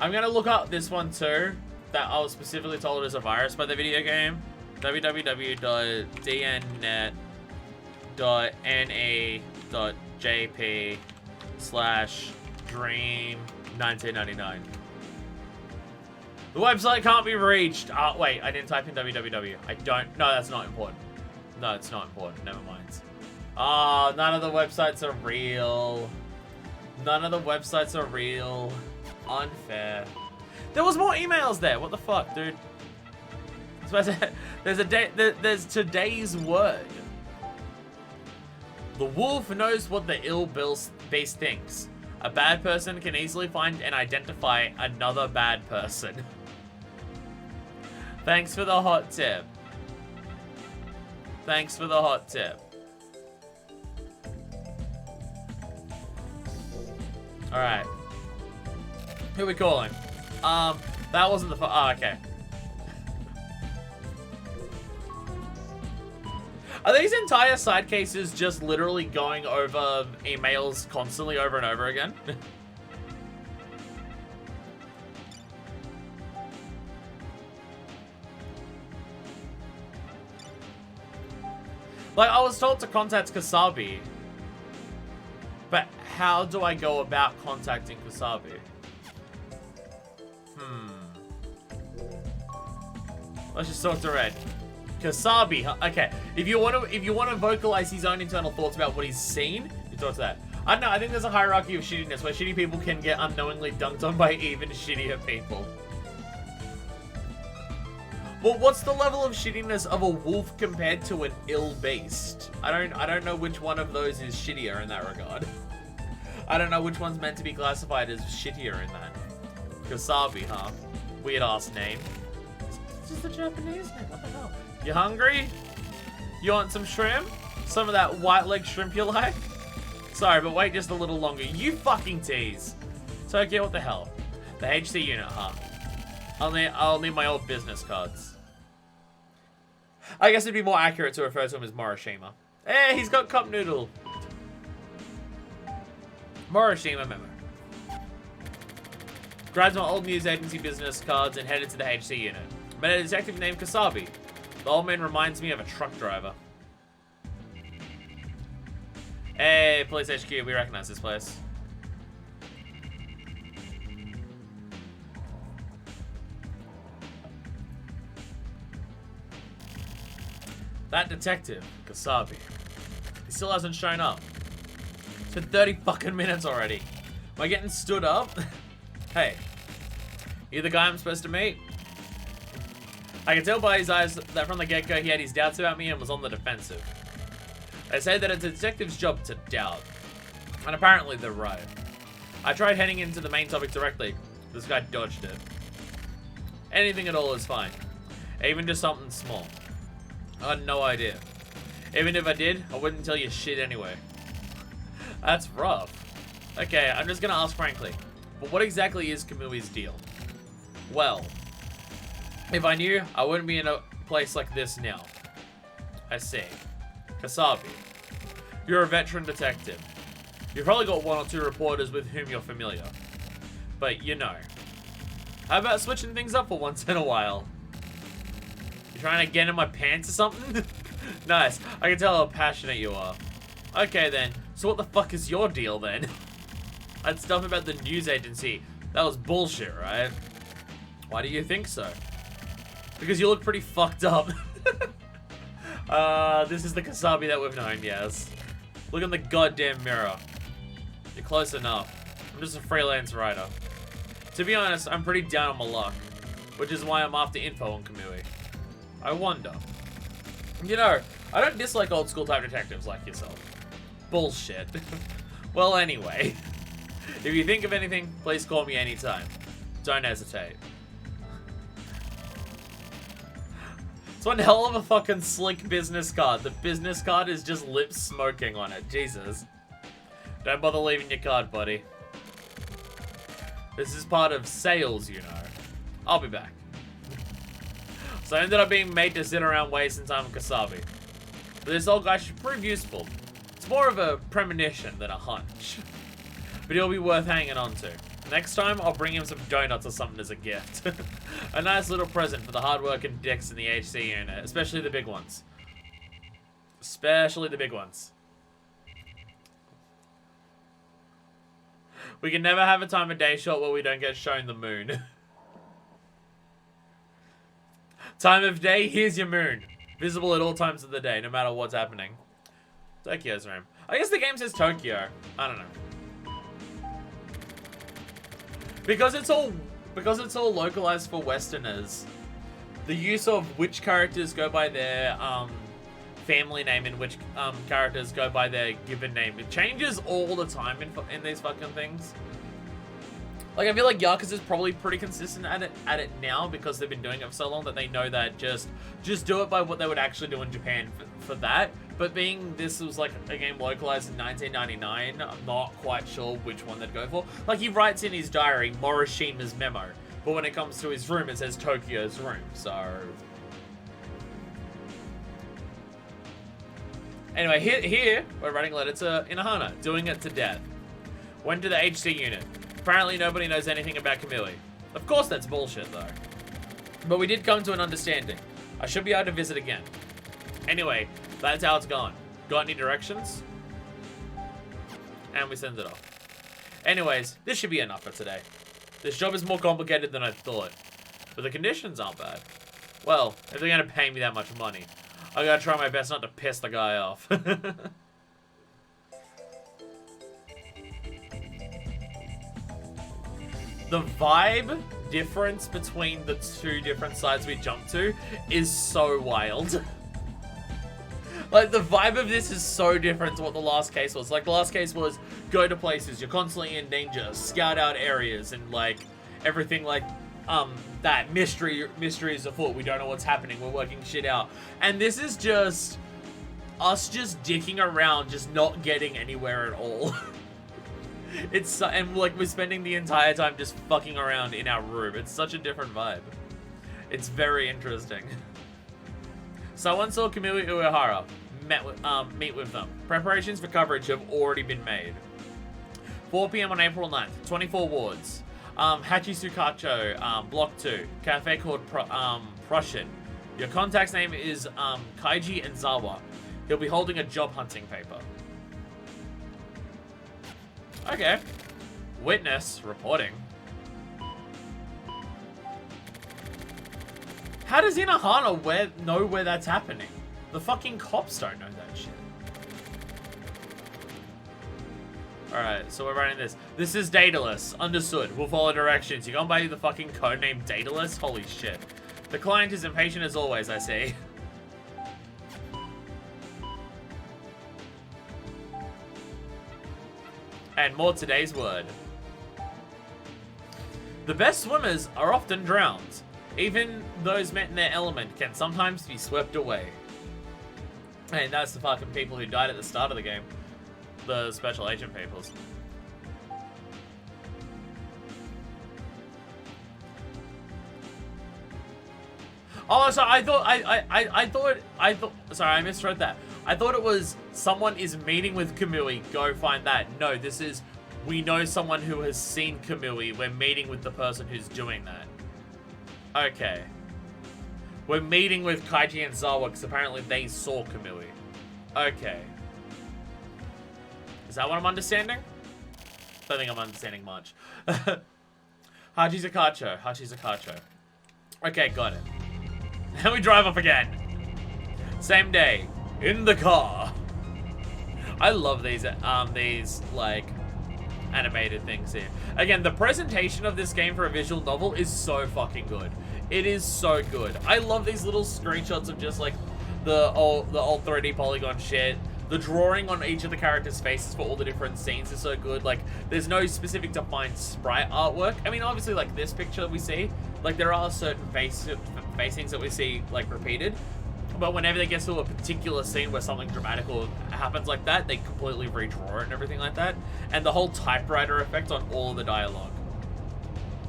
I'm gonna look up this one too, that I was specifically told is a virus by the video game. www.dnnet.jp/dream1999. The website can't be reached. Wait, I didn't type in www. I don't. No, that's not important. No, it's not important. Never mind. None of the websites are real. None of the websites are real. Unfair. There was more emails there. What the fuck, dude? There's today's word. The wolf knows what the ill beast thinks. A bad person can easily find and identify another bad person. Thanks for the hot tip. Thanks for the hot tip. Alright. Who are we calling? That wasn't the okay. Are these entire side cases just literally going over emails constantly over and over again? Like, I was told to contact Kasabi. But how do I go about contacting Kasabi? Let's just talk to Red. Kasabi, okay. If you want to vocalize his own internal thoughts about what he's seen, you talk to that. I don't know. I think there's a hierarchy of shittiness where shitty people can get unknowingly dunked on by even shittier people. Well, what's the level of shittiness of a wolf compared to an ill beast? I don't know which one of those is shittier in that regard. I don't know which one's meant to be classified as shittier in that. Kasabi, huh? Weird ass name. It's just a Japanese name, what the hell? You hungry? You want some shrimp? Some of that white leg shrimp you like? Sorry, but wait just a little longer. You fucking tease. Tokyo, what the hell? The HC unit, huh? I'll need my old business cards. I guess it'd be more accurate to refer to him as Morishima. Hey, he's got cup noodle. Morishima memo. Grabbed my old news agency business cards and headed to the HC unit. Met a detective named Kasabi. The old man reminds me of a truck driver. Hey, Police HQ, we recognize this place. That detective, Kasabi, he still hasn't shown up. It's been 30 fucking minutes already. Am I getting stood up? Hey, you the guy I'm supposed to meet? I can tell by his eyes that from the get-go he had his doubts about me and was on the defensive. They say that it's a detective's job to doubt. And apparently they're right. I tried heading into the main topic directly. This guy dodged it. Anything at all is fine. Even just something small. I had no idea. Even if I did, I wouldn't tell you shit anyway. That's rough. Okay, I'm just gonna ask frankly. But what exactly is Kamui's deal? Well, if I knew, I wouldn't be in a place like this now. I see. Kasabi, you're a veteran detective. You've probably got one or two reporters with whom you're familiar. But you know, how about switching things up for once in a while? You trying to get in my pants or something? Nice, I can tell how passionate you are. Okay then, so what the fuck is your deal then? That stuff about the news agency, that was bullshit, right? Why do you think so? Because you look pretty fucked up. This is the Kasabi that we've known, yes. Look in the goddamn mirror. You're close enough. I'm just a freelance writer. To be honest, I'm pretty down on my luck, which is why I'm after info on Kamui. I wonder. You know, I don't dislike old school type detectives like yourself. Bullshit. Well, anyway. If you think of anything, please call me anytime. Don't hesitate. It's one hell of a fucking slick business card. The business card is just lips smoking on it. Jesus. Don't bother leaving your card, buddy. This is part of sales, you know. I'll be back. So I ended up being made to sit around wasting time with Kasabi. But this old guy should prove useful. It's more of a premonition than a hunch. But he'll be worth hanging on to. Next time, I'll bring him some donuts or something as a gift. A nice little present for the hard-working dicks in the HC unit, especially the big ones. Especially the big ones. We can never have a time of day shot where we don't get shown the moon. Time of day, here's your moon. Visible at all times of the day, no matter what's happening. Tokyo's room. I guess the game says Tokyo. I don't know. Because it's all localized for Westerners, the use of which characters go by their family name and which characters go by their given name, it changes all the time in these fucking things. Like, I feel like Yakuza is probably pretty consistent at it now because they've been doing it for so long that they know that just do it by what they would actually do in Japan for that. But being this was like a game localized in 1999, I'm not quite sure which one they'd go for. Like, he writes in his diary, Morishima's memo, but when it comes to his room, it says Tokyo's room, so... Anyway, here we're writing a letter to Inohana, doing it to death. Went to the HC unit. Apparently nobody knows anything about Kamui. Of course that's bullshit though. But we did come to an understanding. I should be able to visit again. Anyway, that's how it's gone. Got any directions? And we send it off. Anyways, this should be enough for today. This job is more complicated than I thought. But the conditions aren't bad. Well, if they're gonna pay me that much money, I gotta try my best not to piss the guy off. The vibe difference between the two different sides we jump to is so wild. Like, the vibe of this is so different to what the last case was. Like, the last case was go to places, you're constantly in danger, scout out areas, and, like, everything like, that mystery is afoot. We don't know what's happening. We're working shit out. And this is just us just dicking around, just not getting anywhere at all. And, like, we're spending the entire time just fucking around in our room. It's such a different vibe. It's very interesting. Someone saw Kamui Uehara. Meet with them. Preparations for coverage have already been made. 4 p.m. on April 9th. 24 wards. Hachisukacho, Block 2. Cafe called Prussian. Your contact's name is Kaiji Enzawa. He'll be holding a job hunting paper. Okay. Witness reporting. How does Inohana know where that's happening? The fucking cops don't know that shit. Alright, so we're running this. This is Daedalus. Understood. We'll follow directions. You gone by the fucking codename Daedalus? Holy shit. The client is impatient as always, I see. And more today's word. The best swimmers are often drowned. Even those met in their element can sometimes be swept away. And that's the fucking people who died at the start of the game. The special agent peoples. Oh, sorry, I thought, sorry, I misread that. I thought it was someone is meeting with Kamui, go find that. No, this is, we know someone who has seen Kamui, we're meeting with the person who's doing that. Okay. We're meeting with Kaiji and Zawa because apparently they saw Kamui. Okay. Is that what I'm understanding? Don't think I'm understanding much. Hachisukacho. Okay, got it. And we drive off again. Same day. In the car. I love these like animated things here. Again, the presentation of this game for a visual novel is so fucking good. It is so good. I love these little screenshots of just like the old 3D polygon shit. The drawing on each of the characters' faces for all the different scenes is so good. Like, there's no specific defined sprite artwork. I mean, obviously, like this picture we see, like there are certain facings that we see like repeated. But whenever they get to a particular scene where something dramatical happens like that, they completely redraw it and everything like that. And the whole typewriter effect on all of the dialogue.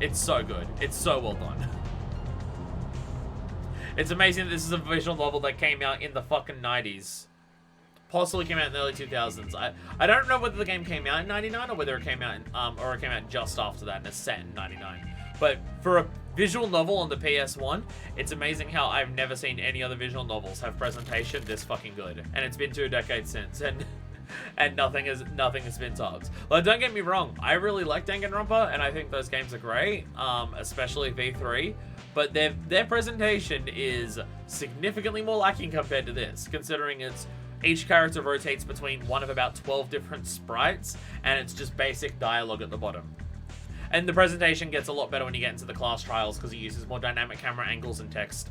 It's so good. It's so well done. It's amazing that this is a visual novel that came out in the fucking 90s. Possibly came out in the early 2000s. I don't know whether the game came out in 99 or whether it came out in, or it came out just after that and it's set in 99. But for a visual novel on the PS1, it's amazing how I've never seen any other visual novels have presentation this fucking good. And it's been 2 decades since, and nothing has been topped. Like, don't get me wrong, I really like Danganronpa, and I think those games are great, especially V3. But their presentation is significantly more lacking compared to this, considering each character rotates between one of about 12 different sprites, and it's just basic dialogue at the bottom. And the presentation gets a lot better when you get into the class trials because it uses more dynamic camera angles and text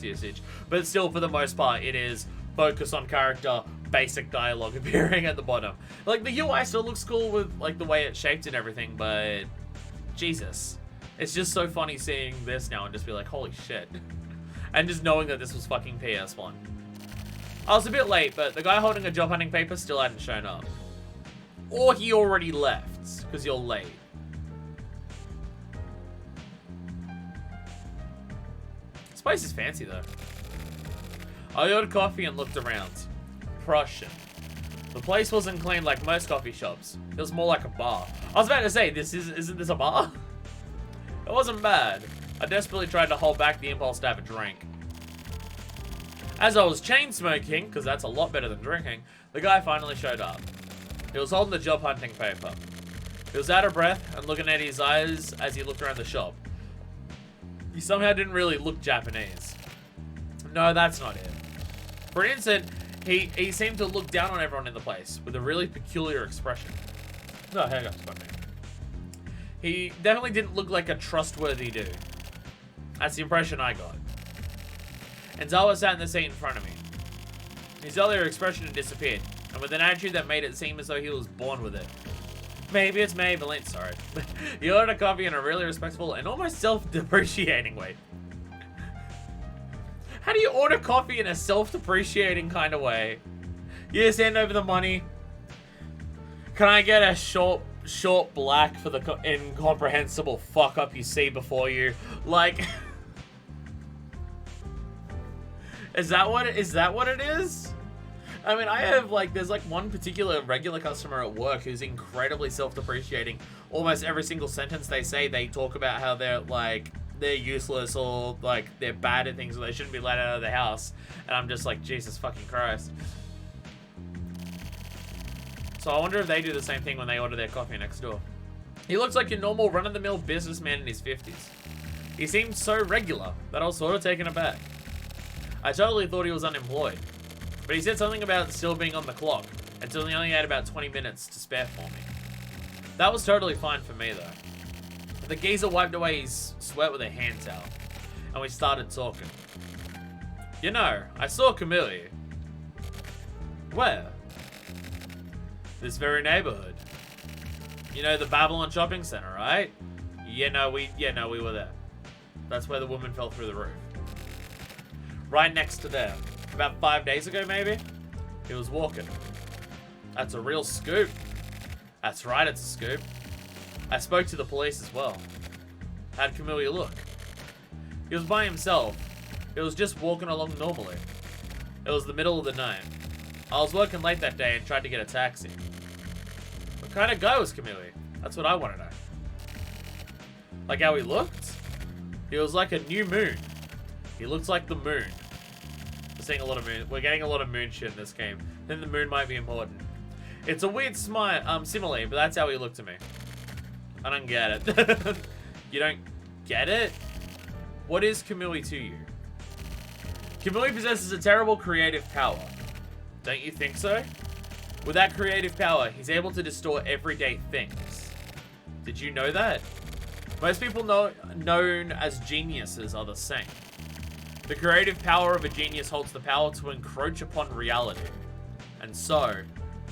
usage. But still, for the most part, it is focus on character, basic dialogue appearing at the bottom. Like, the UI still looks cool with like the way it's shaped and everything, but Jesus. It's just so funny seeing this now and just be like, holy shit. And just knowing that this was fucking PS1. I was a bit late, but the guy holding a job hunting paper still hadn't shown up. Or he already left, because you're late. This place is fancy, though. I ordered coffee and looked around. Prussian. The place wasn't clean like most coffee shops. It was more like a bar. I was about to say, isn't this a bar? It wasn't bad. I desperately tried to hold back the impulse to have a drink. As I was chain smoking, because that's a lot better than drinking, the guy finally showed up. He was holding the job hunting paper. He was out of breath and looking at his eyes as he looked around the shop. He somehow didn't really look Japanese. No, that's not it. For an instant, he seemed to look down on everyone in the place with a really peculiar expression. No, hang on, fuck me. He definitely didn't look like a trustworthy dude. That's the impression I got. And Zawa sat in the seat in front of me. His earlier expression had disappeared, and with an attitude that made it seem as though he was born with it. Maybe it's Maybelline, sorry. He ordered a coffee in a really respectful and almost self-depreciating way. How do you order coffee in a self-depreciating kind of way? You just hand over the money. Can I get a short black for the incomprehensible fuck up you see before you? Like, is that what it is? I mean, I have, like, there's, like, one particular regular customer at work who's incredibly self-depreciating. Almost every single sentence they say, they talk about how they're, like, they're useless or, like, they're bad at things or they shouldn't be let out of the house. And I'm just like, Jesus fucking Christ. So I wonder if they do the same thing when they order their coffee next door. He looks like your normal run-of-the-mill businessman in his 50s. He seemed so regular that I was sort of taken aback. I totally thought he was unemployed. But he said something about still being on the clock, until he only had about 20 minutes to spare for me. That was totally fine for me, though. The geezer wiped away his sweat with a hand towel, and we started talking. You know, I saw Camille. Where? This very neighborhood. You know, the Babylon shopping center, right? We were there. That's where the woman fell through the roof. Right next to there. About 5 days ago, maybe? He was walking. That's a real scoop. That's right, it's a scoop. I spoke to the police as well. How'd Camille look? He was by himself. He was just walking along normally. It was the middle of the night. I was working late that day and tried to get a taxi. What kind of guy was Camille? That's what I want to know. Like how he looked? He was like a new moon. He looked like the moon. Seeing a lot of moon. We're getting a lot of moon shit in this game. I think the moon might be important. It's a weird simile, but that's how he looked to me. I don't get it. You don't get it? What is Camille to you? Camille possesses a terrible creative power. Don't you think so? With that creative power, he's able to distort everyday things. Did you know that? Most people known as geniuses are the same. The creative power of a genius holds the power to encroach upon reality. And so,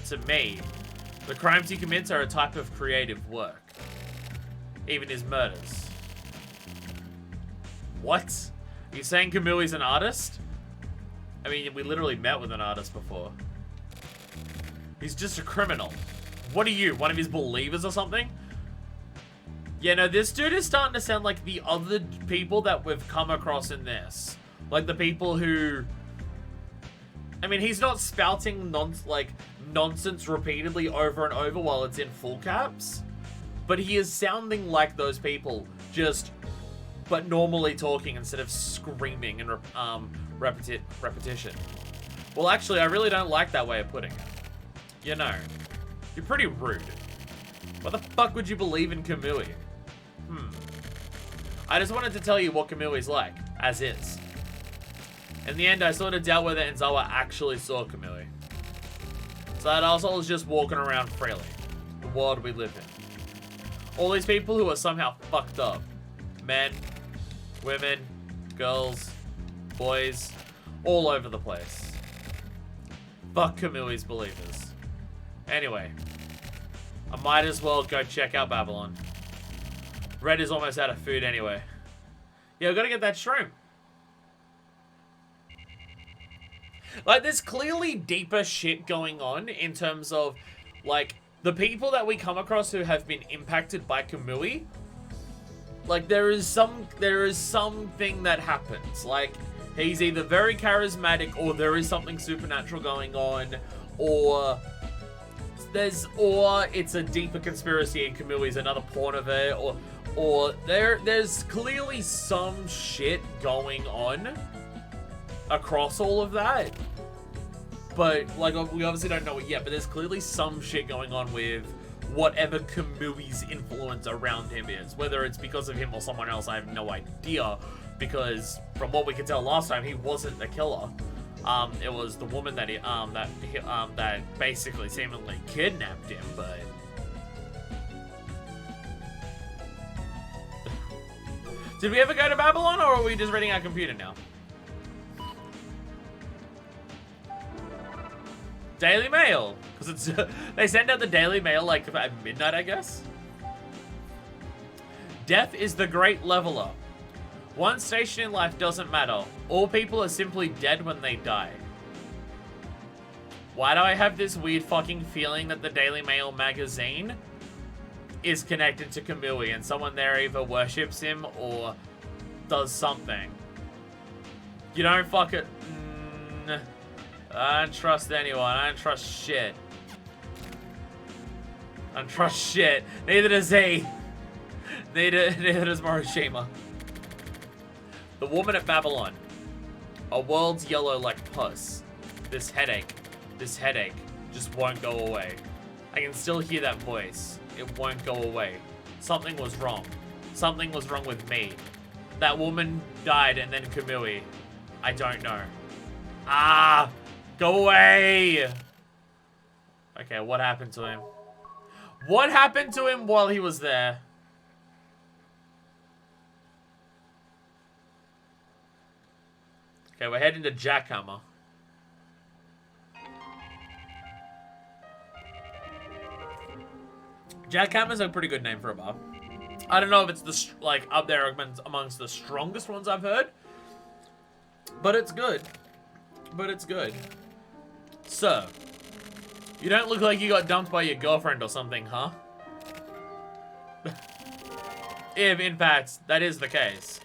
to me, the crimes he commits are a type of creative work. Even his murders. What? Are you saying Camille's an artist? I mean, we literally met with an artist before. He's just a criminal. What are you, one of his believers or something? Yeah, no, this dude is starting to sound like the other people that we've come across in this. Like the people who... I mean, he's not spouting nonsense repeatedly over and over while it's in full caps. But he is sounding like those people, but normally talking instead of screaming and repetition. Well, actually, I really don't like that way of putting it. You know, you're pretty rude. What the fuck would you believe in Camille? I just wanted to tell you what Camille is like, as is. In the end, I sort of doubt whether Enzawa actually saw Camille. So that asshole is just walking around freely. The world we live in. All these people who are somehow fucked up. Men, women, girls, boys, all over the place. Fuck Camille's believers. Anyway, I might as well go check out Babylon. Red is almost out of food anyway. Yeah, I gotta get that shroom. Like, there's clearly deeper shit going on in terms of, like, the people that we come across who have been impacted by Kamui. Like, there is something that happens. Like, he's either very charismatic or there is something supernatural going on, or it's a deeper conspiracy and Kamui's another pawn of it, or there's clearly some shit going on across all of that. But, like, we obviously don't know it yet, but there's clearly some shit going on with whatever Kamui's influence around him is. Whether it's because of him or someone else, I have no idea. Because from what we could tell last time, he wasn't the killer. It was the woman that that basically seemingly kidnapped him, but... Did we ever go to Babylon, or are we just reading our computer now? Daily Mail. Because it's they send out the Daily Mail like at midnight, I guess. Death is the great leveler. One station in life doesn't matter. All people are simply dead when they die. Why do I have this weird fucking feeling that the Daily Mail magazine is connected to Kamui and someone there either worships him or does something? You don't fuck it. I don't trust anyone. I don't trust shit. I don't trust shit. Neither does he. Neither does Morishima. The woman at Babylon. A world's yellow like pus. This headache just won't go away. I can still hear that voice. It won't go away. Something was wrong. Something was wrong with me. That woman died and then Kamui. I don't know. Ah! Go away! Okay, what happened to him? What happened to him while he was there? Okay, we're heading to Jackhammer. Jackhammer's a pretty good name for a bar. I don't know if it's the like up there amongst the strongest ones I've heard, but it's good. But it's good. Sir, you don't look like you got dumped by your girlfriend or something, huh? If, in fact, that is the case.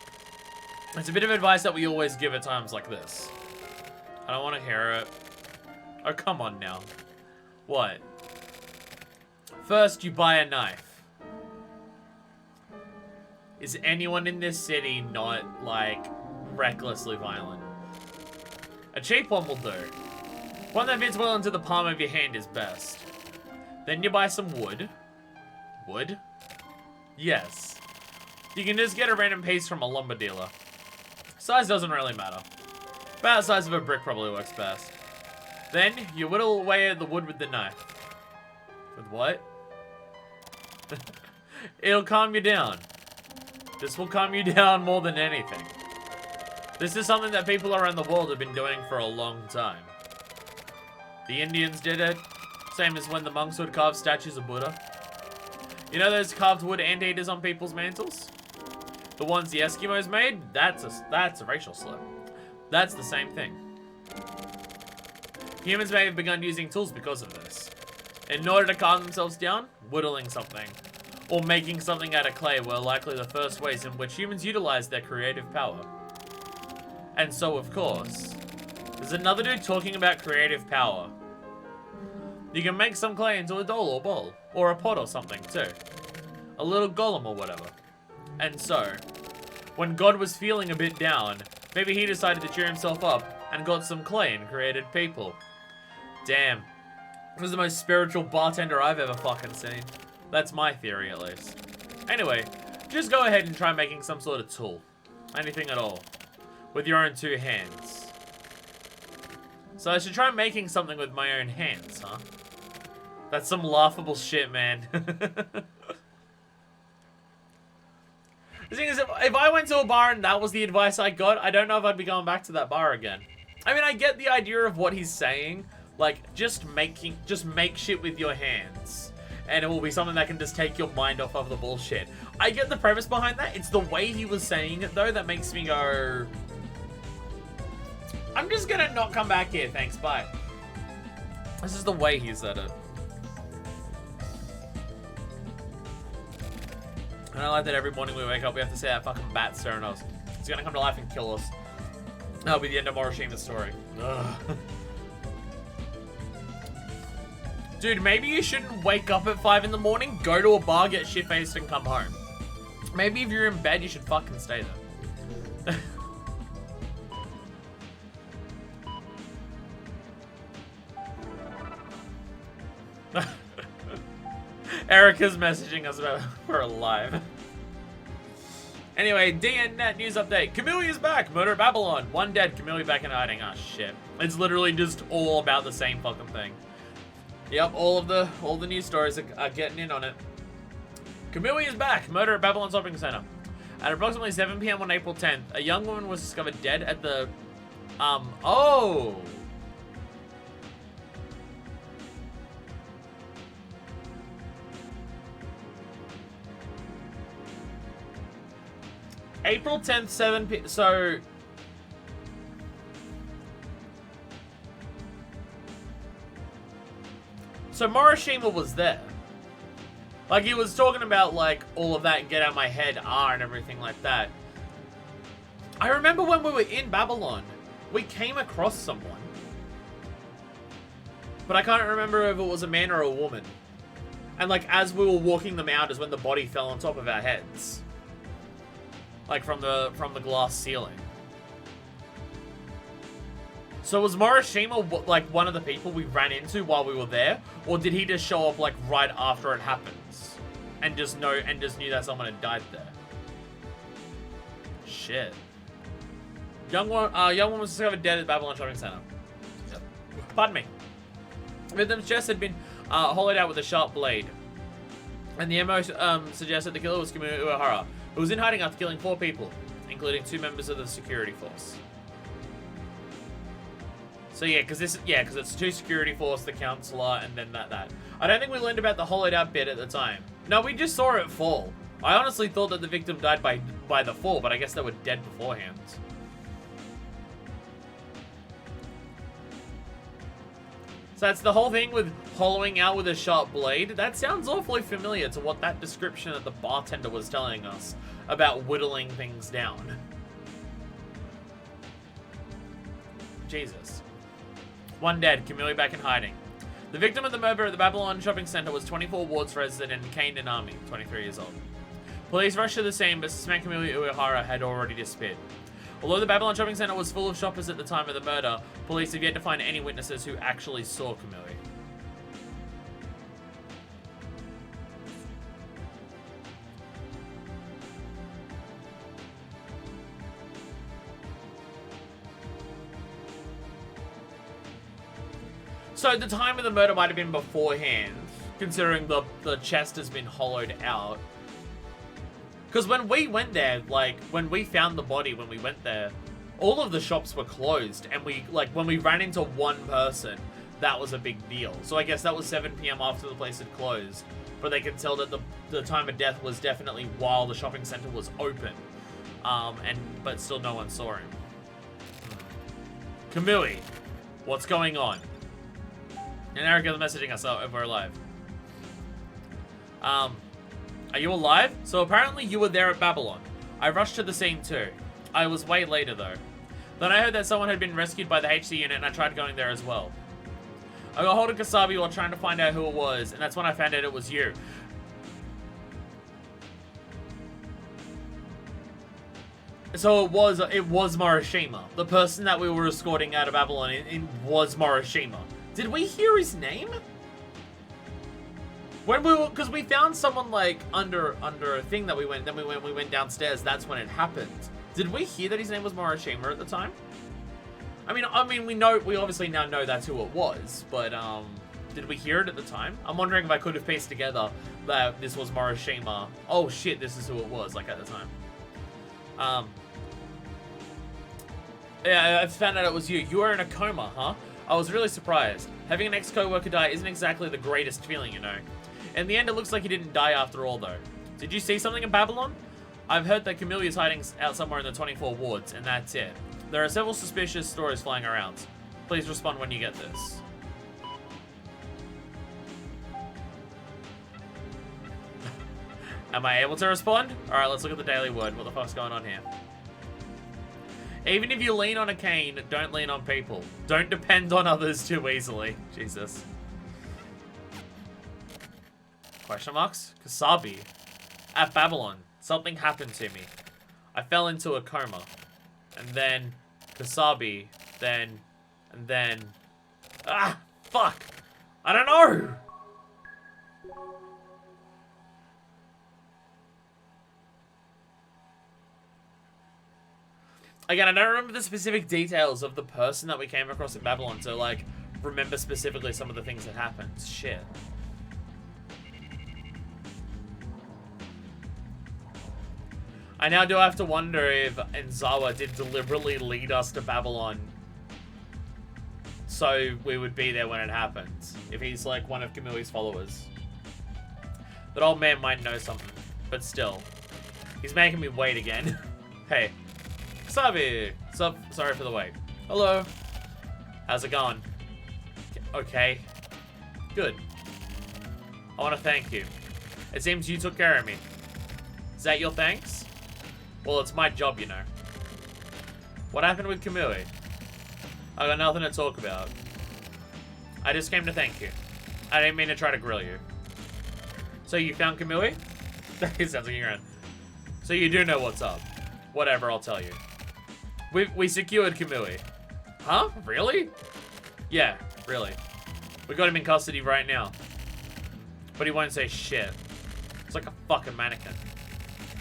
It's a bit of advice that we always give at times like this. I don't want to hear it. Oh, come on now. What? First, you buy a knife. Is anyone in this city not, like, recklessly violent? A cheap one will do. One that fits well into the palm of your hand is best. Then you buy some wood. Wood? Yes. You can just get a random piece from a lumber dealer. Size doesn't really matter. About the size of a brick probably works best. Then, you whittle away at the wood with the knife. With what? It'll calm you down. This will calm you down more than anything. This is something that people around the world have been doing for a long time. The Indians did it, same as when the monks would carve statues of Buddha. You know those carved wood anteaters on people's mantles? The ones the Eskimos made? That's a racial slur. That's the same thing. Humans may have begun using tools because of this. In order to calm themselves down, whittling something, or making something out of clay were likely the first ways in which humans utilized their creative power. And so, of course, there's another dude talking about creative power. You can make some clay into a doll or ball, or a pot or something too. A little golem or whatever. And so, when God was feeling a bit down, maybe he decided to cheer himself up and got some clay and created people. Damn. He was the most spiritual bartender I've ever fucking seen. That's my theory, at least. Anyway, just go ahead and try making some sort of tool. Anything at all. With your own two hands. So I should try making something with my own hands, huh? That's some laughable shit, man. The thing is, if I went to a bar and that was the advice I got, I don't know if I'd be going back to that bar again. I mean, I get the idea of what he's saying. Like, just make shit with your hands. And it will be something that can just take your mind off of the bullshit. I get the premise behind that. It's the way he was saying it, though, that makes me go... I'm just gonna not come back here, thanks, bye. This is the way he said it. And I like that every morning we wake up, we have to say that fucking bat staring at us. It's gonna come to life and kill us. That'll be the end of Morishima's story. Ugh. Dude, maybe you shouldn't wake up at 5 in the morning, go to a bar, get shit-faced, and come home. Maybe if you're in bed, you should fucking stay there. Erica's messaging us about we're alive. Anyway, DNNet news update. Kamui is back. Murder at Babylon. One dead. Kamui back in hiding. Ah, shit. It's literally just all about the same fucking thing. Yep, all the news stories are getting in on it. Kamui is back. Murder at Babylon Shopping Center. At approximately 7 p.m. on April 10th, a young woman was discovered dead at the... Oh! April 10th, 7 p. So Morishima was there. Like, he was talking about, like, all of that and get out my head, and everything like that. I remember when we were in Babylon, we came across someone. But I can't remember if it was a man or a woman. And, like, as we were walking them out is when the body fell on top of our heads. Like, from the glass ceiling. So was Morishima, like, one of the people we ran into while we were there? Or did he just show up, like, right after it happens? And just knew that someone had died there? Shit. Young woman was discovered dead at Babylon Shopping Center. Yep. Pardon me. Victim's chest had been hollowed out with a sharp blade. And the MO suggested the killer was Kamui Uehara, who was in hiding after killing 4 people, including 2 members of the security force. So yeah, because it's 2 security force, the counselor, and then that. I don't think we learned about the hollowed out bit at the time. No, we just saw it fall. I honestly thought that the victim died by the fall, but I guess they were dead beforehand. So that's the whole thing with hollowing out with a sharp blade. That sounds awfully familiar to what that description that the bartender was telling us about whittling things down. Jesus. 1 dead, Kamui back in hiding. The victim of the murder at the Babylon Shopping Center was 24 Wards resident Kane Nanami, 23 years old. Police rushed to the scene, but suspect Kamui Uehara had already disappeared. Although the Babylon Shopping Center was full of shoppers at the time of the murder, police have yet to find any witnesses who actually saw Kamui. So the time of the murder might have been beforehand, considering the chest has been hollowed out. Because when we went there, like, when we found the body when we went there, all of the shops were closed. And when we ran into one person, that was a big deal. So I guess that was 7 p.m. after the place had closed. But they can tell that the time of death was definitely while the shopping center was open. But still no one saw him. Kamui, what's going on? And Erica's messaging us if we're alive. Are you alive? So apparently you were there at Babylon. I rushed to the scene too. I was way later though. Then I heard that someone had been rescued by the HC unit and I tried going there as well. I got hold of Kasabi while trying to find out who it was, and that's when I found out it was you. So it was Morishima. The person that we were escorting out of Babylon was Morishima. Did we hear his name? When because we found someone like under a thing that we went downstairs. That's when it happened. Did we hear that his name was Morishima at the time? I mean, we obviously now know that's who it was, but did we hear it at the time? I'm wondering if I could have pieced together that this was Morishima. Oh shit, this is who it was, like at the time. Yeah, I found out it was you. You were in a coma, huh? I was really surprised. Having an ex-coworker die isn't exactly the greatest feeling, you know. In the end, it looks like he didn't die after all, though. Did you see something in Babylon? I've heard that Camille is hiding out somewhere in the 24 wards, and that's it. There are several suspicious stories flying around. Please respond when you get this. Am I able to respond? Alright, let's look at the Daily Word. What the fuck's going on here? Even if you lean on a cane, don't lean on people. Don't depend on others too easily. Jesus. Question marks? Kasabi. At Babylon, something happened to me. I fell into a coma. And then Kasabi. And then... Ah! Fuck! I don't know! Again, I don't remember the specific details of the person that we came across in Babylon to, like, remember specifically some of the things that happened. Shit. I now do have to wonder if Enzawa did deliberately lead us to Babylon so we would be there when it happened. If he's, like, one of Camui's followers. That old man might know something, but still. He's making me wait again. Hey. Sabi! Sup? Sorry for the wait. Hello. How's it going? Okay. Good. I want to thank you. It seems you took care of me. Is that your thanks? Well, it's my job, you know. What happened with Kamui? I got nothing to talk about. I just came to thank you. I didn't mean to try to grill you. So you found Kamui? It sounds like you're in. So you do know what's up. Whatever, I'll tell you. We secured Kamui. Huh? Really? Yeah, really. We got him in custody right now. But he won't say shit. It's like a fucking mannequin.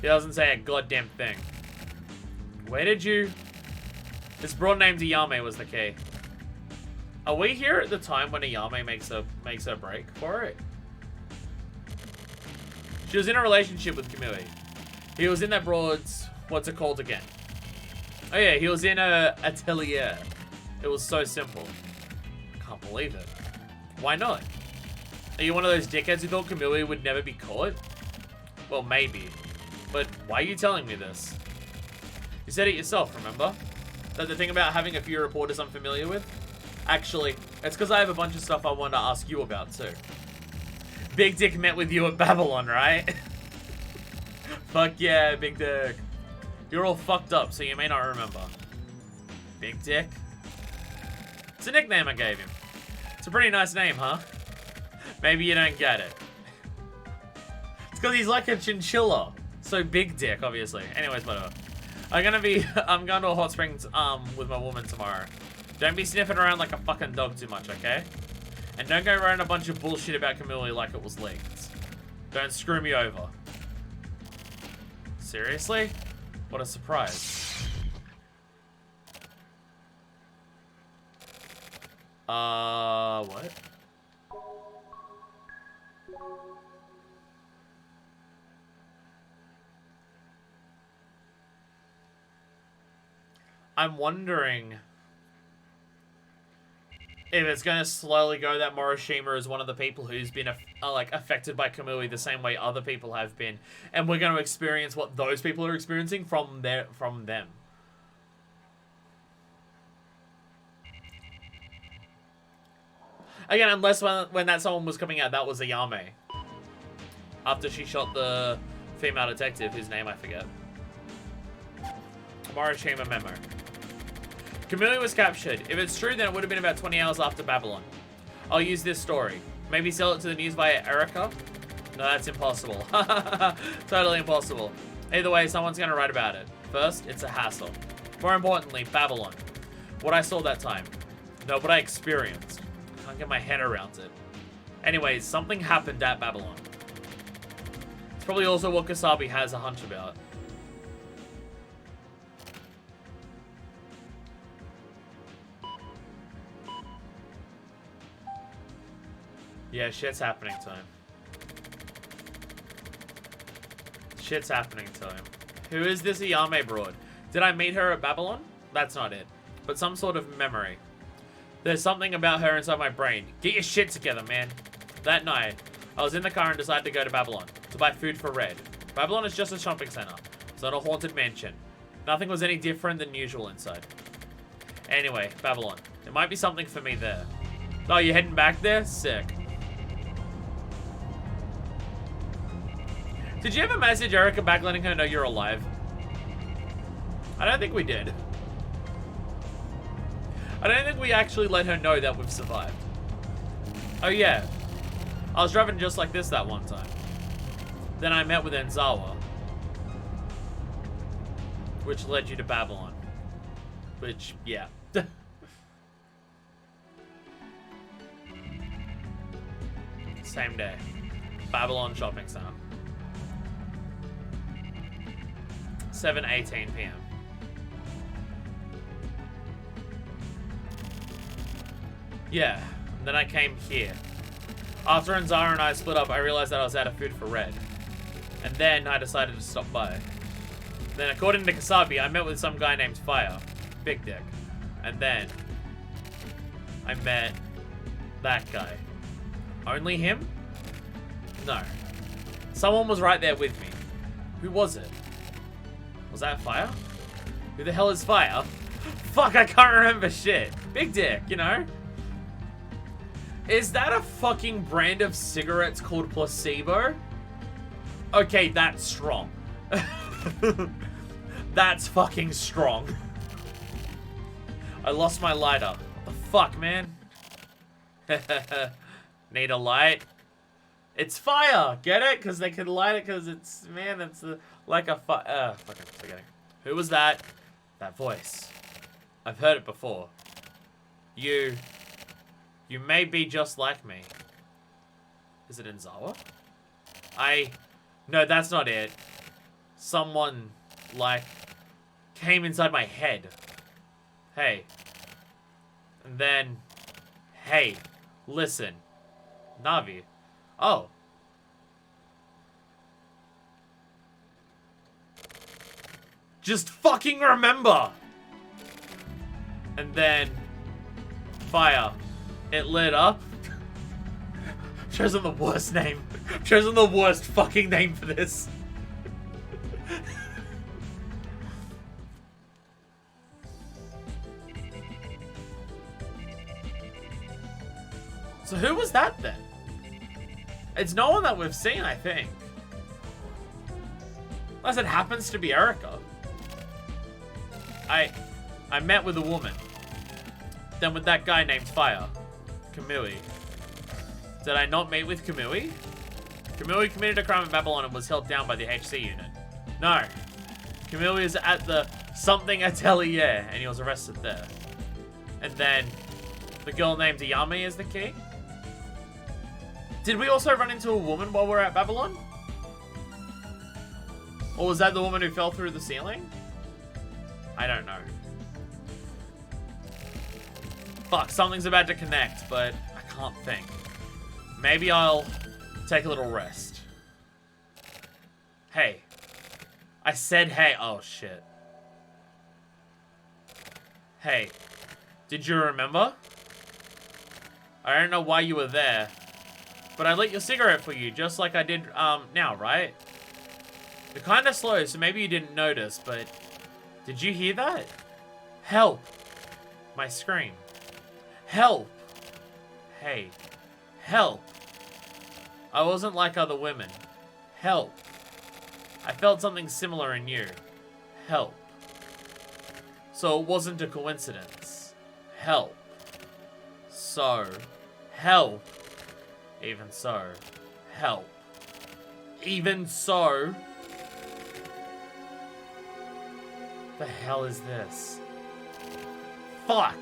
He doesn't say a goddamn thing. Where did you... His broad name to Yume was the key. Are we here at the time when Yume makes her break for it? She was in a relationship with Kamui. He was in that broad's... What's it called again? Oh yeah, he was in a atelier. It was so simple. Can't believe it. Why not? Are you one of those dickheads who thought Kamui would never be caught? Well, maybe. But why are you telling me this? You said it yourself, remember? That the thing about having a few reporters I'm familiar with? Actually, it's because I have a bunch of stuff I want to ask you about too. Big Dick met with you at Babylon, right? Fuck yeah, Big Dick. You're all fucked up, so you may not remember. Big Dick? It's a nickname I gave him. It's a pretty nice name, huh? Maybe you don't get it. It's because he's like a chinchilla. So Big Dick, obviously. Anyways, whatever. I'm going to a hot springs with my woman tomorrow. Don't be sniffing around like a fucking dog too much, okay? And don't go writing a bunch of bullshit about Kamui like it was leaked. Don't screw me over. Seriously? What a surprise. What? I'm wondering if it's going to slowly go that Morishima is one of the people who's been like affected by Kamui the same way other people have been, and we're going to experience what those people are experiencing from them. Again, unless when that someone was coming out, that was a Yume. After she shot the female detective, whose name I forget. Morishima memo. Kamui was captured. If it's true, then it would have been about 20 hours after Babylon. I'll use this story. Maybe sell it to the news via Erica? No, that's impossible. Totally impossible. Either way, someone's going to write about it. First, it's a hassle. More importantly, Babylon. What I saw that time. No, what I experienced. I can't get my head around it. Anyways, something happened at Babylon. It's probably also what Kasabi has a hunch about. Yeah, shit's happening to him. Shit's happening to him. Who is this Iyame broad? Did I meet her at Babylon? That's not it. But some sort of memory. There's something about her inside my brain. Get your shit together, man. That night, I was in the car and decided to go to Babylon to buy food for Red. Babylon is just a shopping center. It's not a haunted mansion. Nothing was any different than usual inside. Anyway, Babylon. There might be something for me there. Oh, you're heading back there? Sick. Did you ever message Erica back letting her know you're alive? I don't think we did. I don't think we actually let her know that we've survived. Oh yeah. I was driving just like this that one time. Then I met with Enzawa. Which led you to Babylon. Which, yeah. Same day. Babylon Shopping Center. 7:18 p.m. Yeah, and then I came here. After Anzara and I split up, I realized that I was out of food for Red. And then I decided to stop by. Then according to Kasabi, I met with some guy named Fire. Big Dick. And then I met that guy. Only him? No. Someone was right there with me. Who was it? Was that Fire? Who the hell is Fire? Fuck, I can't remember shit. Big dick, you know? Is that a fucking brand of cigarettes called Placebo? Okay, that's strong. That's fucking strong. I lost my lighter. What the fuck, man? Need a light? It's fire! Get it? Because they can light it because it's... Man, it's like a fire... fucking forgetting. Who was that? That voice. I've heard it before. You may be just like me. Is it Inzawa? No, that's not it. Someone, like, came inside my head. Hey. And then, hey, listen. Navi. Oh. Just fucking remember! And then, Fire. It lit up. Chosen the worst name. Chosen the worst fucking name for this. So who was that then? It's no one that we've seen, I think. Unless it happens to be Erica. I met with a woman. Then with that guy named Fire. Kamui. Did I not meet with Kamui? Kamui committed a crime in Babylon and was held down by the HC unit. No. Kamui is at the something atelier and he was arrested there. And then the girl named Yume is the key. Did we also run into a woman while we were at Babylon? Or was that the woman who fell through the ceiling? I don't know. Fuck, something's about to connect, but I can't think. Maybe I'll take a little rest. Hey. I said hey. Oh, shit. Hey. Did you remember? I don't know why you were there, but I lit your cigarette for you, just like I did, now, right? You're kinda slow, so maybe you didn't notice, but... Did you hear that? Help! My scream. Help! Hey. Help! I wasn't like other women. Help! I felt something similar in you. Help! So it wasn't a coincidence. Help! So... Help! Even so... Help! Even so... The hell is this? Fuck!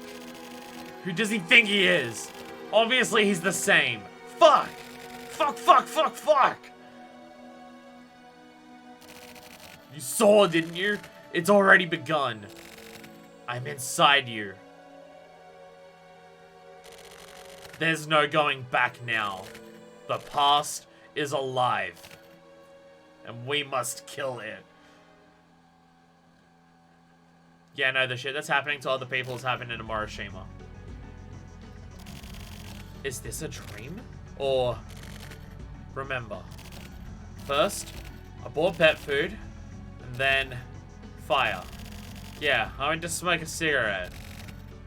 Who does he think he is? Obviously he's the same. Fuck! Fuck, fuck, fuck, fuck! You saw, didn't you? It's already begun. I'm inside you. There's no going back now. The past is alive. And we must kill it. Yeah, no, the shit that's happening to other people is happening to Morishima. Is this a dream? Or... Remember. First, I bought pet food. And then... Fire. Yeah, I went to smoke a cigarette.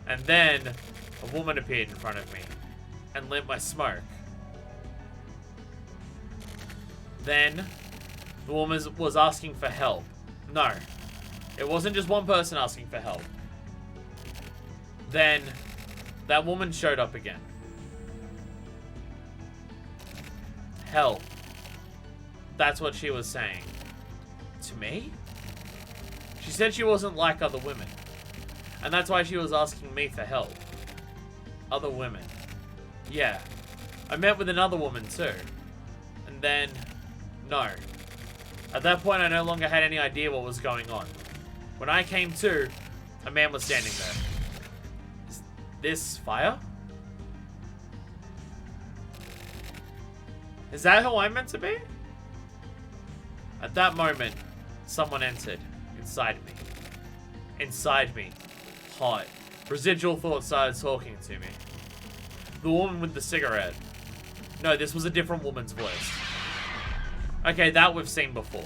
And then... A woman appeared in front of me. And lit my smoke. Then... The woman was asking for help. No. It wasn't just one person asking for help. Then, that woman showed up again. Help. That's what she was saying. To me? She said she wasn't like other women. And that's why she was asking me for help. Other women. Yeah. I met with another woman too. And then, no. At that point, I no longer had any idea what was going on. When I came to, a man was standing there. Is this Fire? Is that who I'm meant to be? At that moment, someone entered inside me. Inside me. Hot. Residual thoughts started talking to me. The woman with the cigarette. No, this was a different woman's voice. Okay, that we've seen before.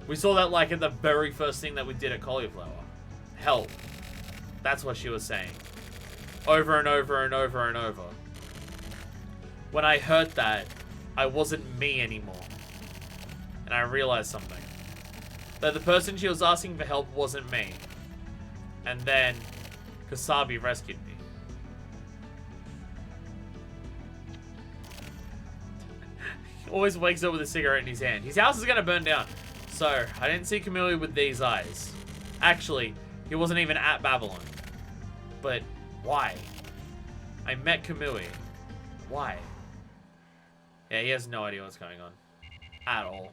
We saw that like in the very first thing that we did at Cauliflower. Help. That's what she was saying. Over and over and over and over. When I heard that, I wasn't me anymore. And I realized something. That the person she was asking for help wasn't me. And then, Kasabi rescued me. He always wakes up with a cigarette in his hand. His house is gonna burn down. So, I didn't see Kamui with these eyes. Actually, he wasn't even at Babylon. But, why? I met Kamui. Why? Yeah, he has no idea what's going on. At all.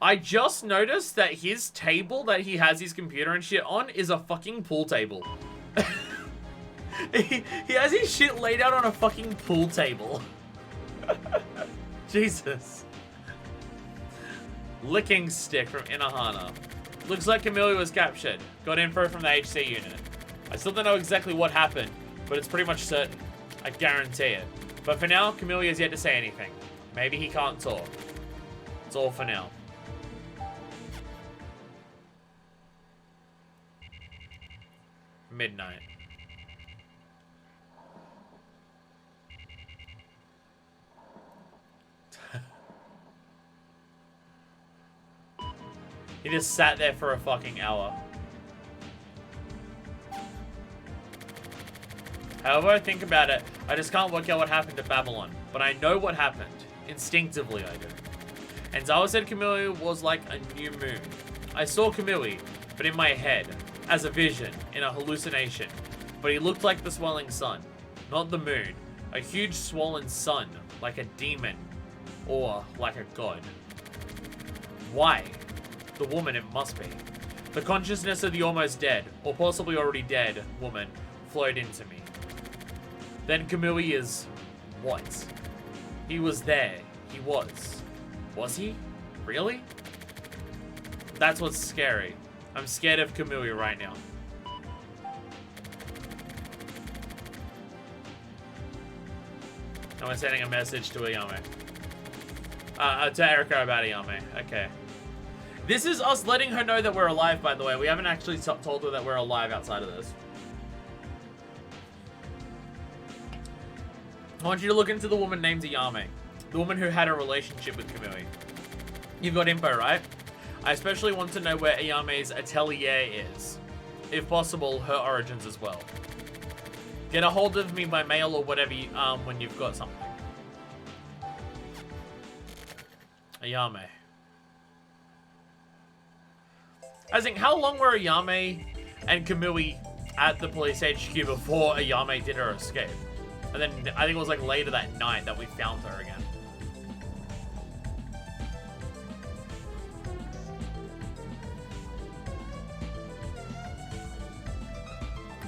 I just noticed that his table that he has his computer and shit on is a fucking pool table. he has his shit laid out on a fucking pool table. Jesus. Licking stick from Inohana. Looks like Kamui was captured. Got info from the HC unit. I still don't know exactly what happened, but it's pretty much certain. I guarantee it. But for now, Kamui has yet to say anything. Maybe he can't talk. It's all for now. Midnight. He just sat there for a fucking hour. However I think about it, I just can't work out what happened to Babylon. But I know what happened. Instinctively, I do. And Zawa said Kamui was like a new moon. I saw Kamui, but in my head. As a vision, in a hallucination. But he looked like the swelling sun. Not the moon. A huge swollen sun. Like a demon. Or like a god. Why? The woman it must be. The consciousness of the almost dead, or possibly already dead, woman flowed into me. Then Kamui is... what? He was there. He was. Was he? Really? That's what's scary. I'm scared of Kamui right now. I'm sending a message to Ayame. To Erika about Ayame. Okay. This is us letting her know that we're alive, by the way. We haven't actually told her that we're alive outside of this. I want you to look into the woman named Ayame. The woman who had a relationship with Kamui. You've got info, right? I especially want to know where Ayame's atelier is. If possible, her origins as well. Get a hold of me by mail or whatever when you've got something. Ayame. I think, how long were Ayame and Kamui at the police HQ before Ayame did her escape? And then I think it was like later that night that we found her again.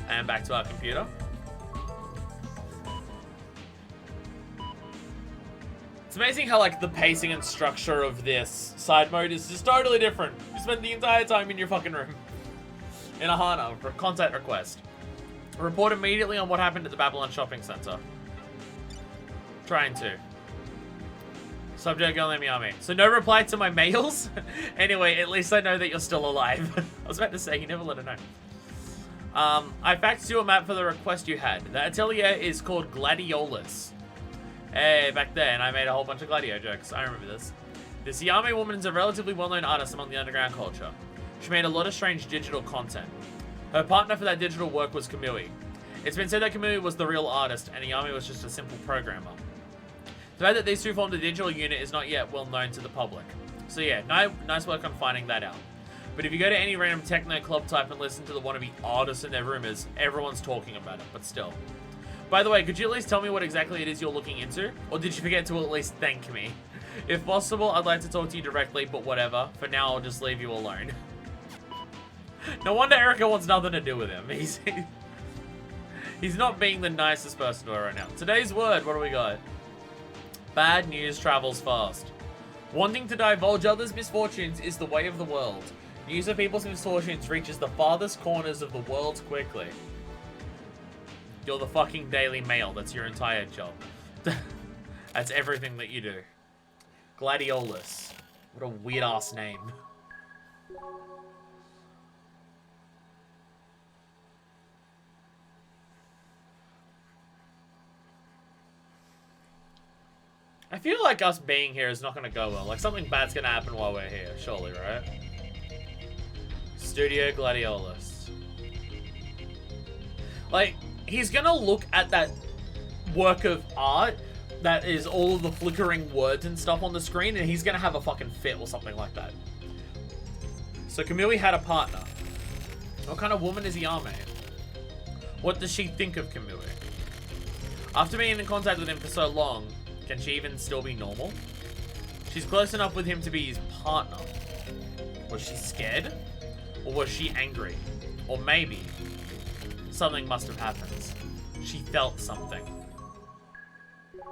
And back to our computer. It's amazing how like the pacing and structure of this side mode is just totally different. You spend the entire time in your fucking room. In a Hana for a contact request. Report immediately on what happened at the Babylon shopping center. Trying to. Subject girl named Yami. So no reply to my mails? Anyway, at least I know that you're still alive. I was about to say, you never let her know. I faxed you a map for the request you had. The atelier is called Gladiolus. Hey, back then I made a whole bunch of Gladio jokes. I remember this. This Yame woman is a relatively well-known artist among the underground culture. She made a lot of strange digital content. Her partner for that digital work was Kamui. It's been said that Kamui was the real artist and Ayame was just a simple programmer. The fact that these two formed a digital unit is not yet well known to the public. So yeah, nice work on finding that out. But if you go to any random techno club type and listen to the wannabe artists and their rumors, everyone's talking about it, but still. By the way, could you at least tell me what exactly it is you're looking into? Or did you forget to at least thank me? If possible, I'd like to talk to you directly, but whatever. For now, I'll just leave you alone. No wonder Erika wants nothing to do with him. He's not being the nicest person to her right now. Today's word, what do we got? Bad news travels fast. Wanting to divulge others' misfortunes is the way of the world. News of people's misfortunes reaches the farthest corners of the world quickly. You're the fucking Daily Mail. That's your entire job. That's everything that you do. Gladiolus. What a weird-ass name. I feel like us being here is not going to go well. Like, something bad's going to happen while we're here, surely, right? Studio Gladiolus. Like, he's going to look at that work of art that is all of the flickering words and stuff on the screen, and he's going to have a fucking fit or something like that. So, Kamui had a partner. What kind of woman is Yume? What does she think of Kamui? After being in contact with him for so long, can she even still be normal? She's close enough with him to be his partner. Was she scared? Or was she angry? Or maybe something must have happened. She felt something.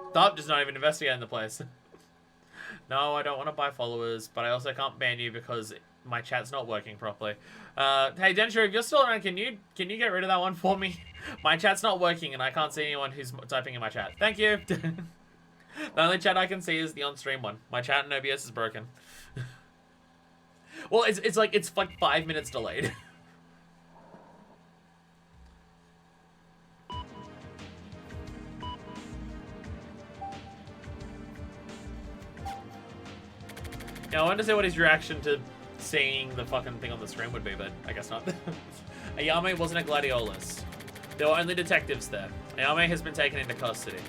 Stop, just not even investigating the place. No, I don't want to buy followers, but I also can't ban you because my chat's not working properly. Hey, Densher, if you're still around, can you get rid of that one for me? My chat's not working and I can't see anyone who's typing in my chat. Thank you. The only chat I can see is the on-stream one. My chat in OBS is broken. Well, it's like 5 minutes delayed. Yeah, I wanted to see what his reaction to seeing the fucking thing on the screen would be, but I guess not. Ayame wasn't a gladiolus. There were only detectives there. Ayame has been taken into custody.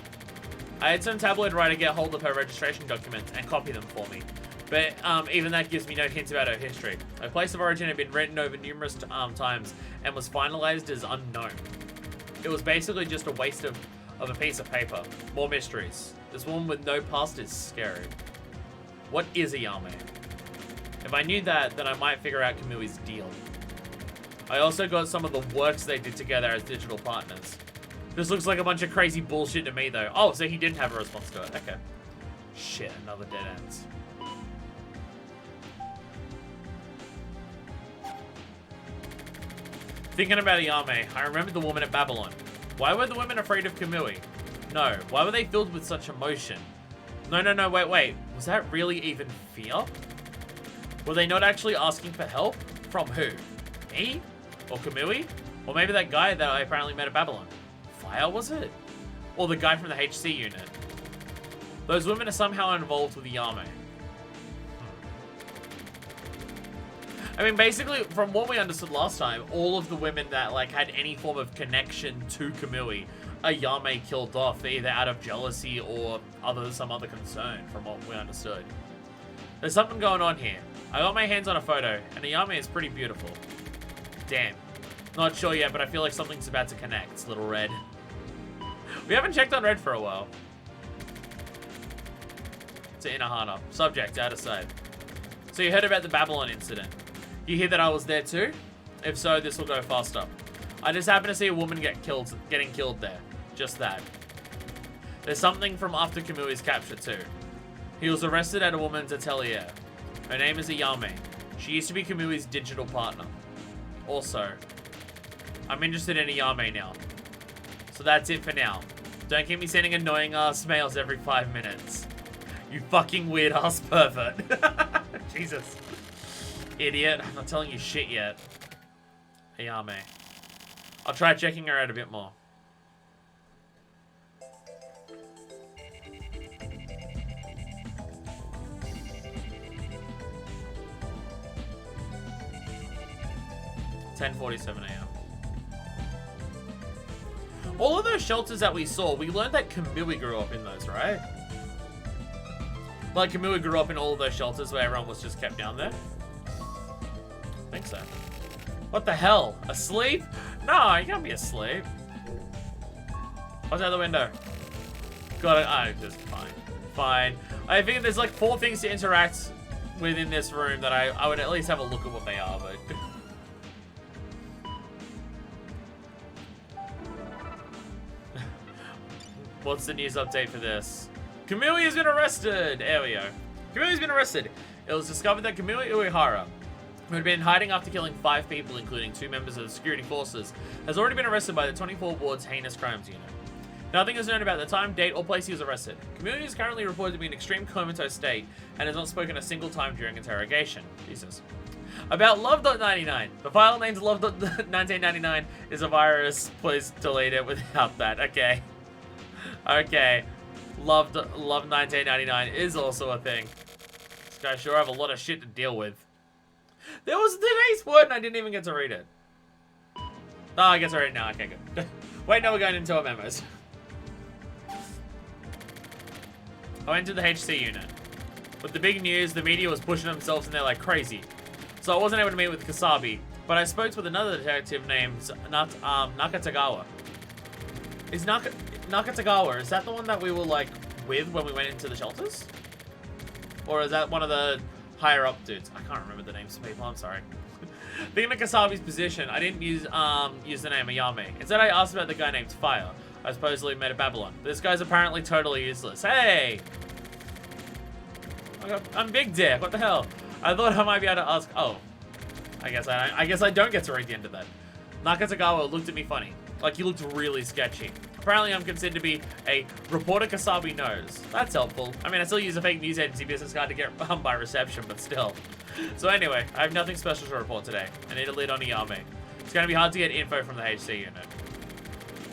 I had some tabloid writer get hold of her registration documents and copy them for me. But even that gives me no hint about her history. Her place of origin had been written over numerous times and was finalized as unknown. It was basically just a waste of a piece of paper. More mysteries. This woman with no past is scary. What is Ayame? If I knew that, then I might figure out Kamui's deal. I also got some of the works they did together as digital partners. This looks like a bunch of crazy bullshit to me, though. Oh, so he didn't have a response to it. Okay. Shit, another dead ends. Thinking about Ayame, I remembered the woman at Babylon. Why were the women afraid of Kamui? No, why were they filled with such emotion? No, wait. Was that really even fear? Were they not actually asking for help? From who? Me? Or Kamui? Or maybe that guy that I apparently met at Babylon? Fire, was it? Or the guy from the HC unit? Those women are somehow involved with Yume. I mean, basically, from what we understood last time, all of the women that had any form of connection to Kamui, Yume killed off, either out of jealousy or some other concern, from what we understood. There's something going on here. I got my hands on a photo, and Yume is pretty beautiful. Damn. Not sure yet, but I feel like something's about to connect, little Red. We haven't checked on Red for a while. To Inahana. Subject, out of sight. So you heard about the Babylon incident. You hear that I was there too? If so, this will go faster. I just happened to see a woman getting killed there. Just that. There's something from after Kamui's capture too. He was arrested at a woman's atelier. Her name is Ayame. She used to be Kamui's digital partner. Also, I'm interested in Ayame now. So that's it for now. Don't keep me sending annoying ass mails every 5 minutes. You fucking weird ass pervert. Jesus. Idiot. I'm not telling you shit yet. Ayame. I'll try checking her out a bit more. (10:47 a.m.) All of those shelters that we saw, we learned that Kamui grew up in those, right? Like, Kamui grew up in all of those shelters where everyone was just kept down there? I think so. What the hell? Asleep? No, you can't be asleep. What's out the window? Got it. Oh, just fine. Fine. I think there's 4 things to interact with in this room that I would at least have a look at what they are, but... What's the news update for this? Kamui has been arrested! There we go. Kamui's been arrested. It was discovered that Kamui Uehara, who had been hiding after killing 5 people, including 2 members of the security forces, has already been arrested by the 24 Ward's Heinous Crimes Unit. Nothing is known about the time, date, or place he was arrested. Community is currently reported to be in extreme comatose state and has not spoken a single time during interrogation. Jesus. About Love.99. The file named Love.1999 is a virus. Please delete it without that. Okay. Okay. Love1999 is also a thing. This guy sure have a lot of shit to deal with. There was today's word and I didn't even get to read it. Oh, I guess I read it now. Okay, good. Wait, no, we're going into our memos. I went to the HC unit. With the big news, the media was pushing themselves in there like crazy. So I wasn't able to meet with Kasabi, but I spoke with another detective named Nakatagawa. Is Nakatagawa, is that the one that we were like with when we went into the shelters? Or is that one of the higher up dudes? I can't remember the names of people, I'm sorry. Being in Kasabi's position, I didn't use the name Yume. Instead, I asked about the guy named Fire. I supposedly met at Babylon. This guy's apparently totally useless. Hey! I'm Big Dick, what the hell? I thought I might be able to ask. Oh. I guess I don't get to read the end of that. Nakatagawa looked at me funny. Like, he looked really sketchy. Apparently, I'm considered to be a reporter Kasabi knows. That's helpful. I mean, I still use a fake news agency business card to get by reception, but still. So anyway, I have nothing special to report today. I need a lead on Yume. It's going to be hard to get info from the HC unit.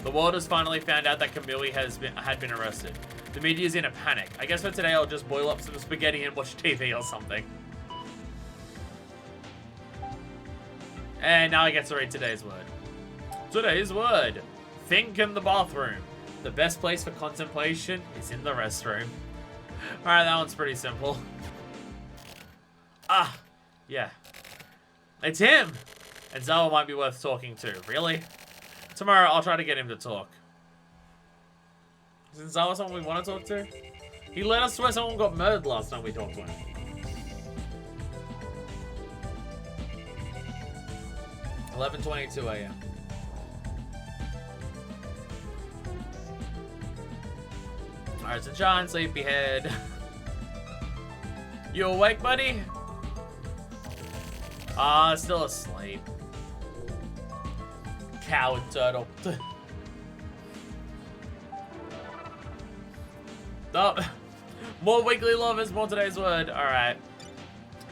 The world has finally found out that Kamui had been arrested. The media's in a panic. I guess for today, I'll just boil up some spaghetti and watch TV or something. And now I get to read today's word. Today's word. Think in the bathroom. The best place for contemplation is in the restroom. Alright, that one's pretty simple. Ah, yeah. It's him! And Zawa might be worth talking to. Really? Tomorrow, I'll try to get him to talk. Isn't Zawa someone we want to talk to? He let us swear someone got murdered last time we talked to him. 11:22 a.m. Alright, so John, sleepyhead. You awake, buddy? Ah, still asleep. Coward turtle. Oh, more weekly lovers, more today's word. Alright.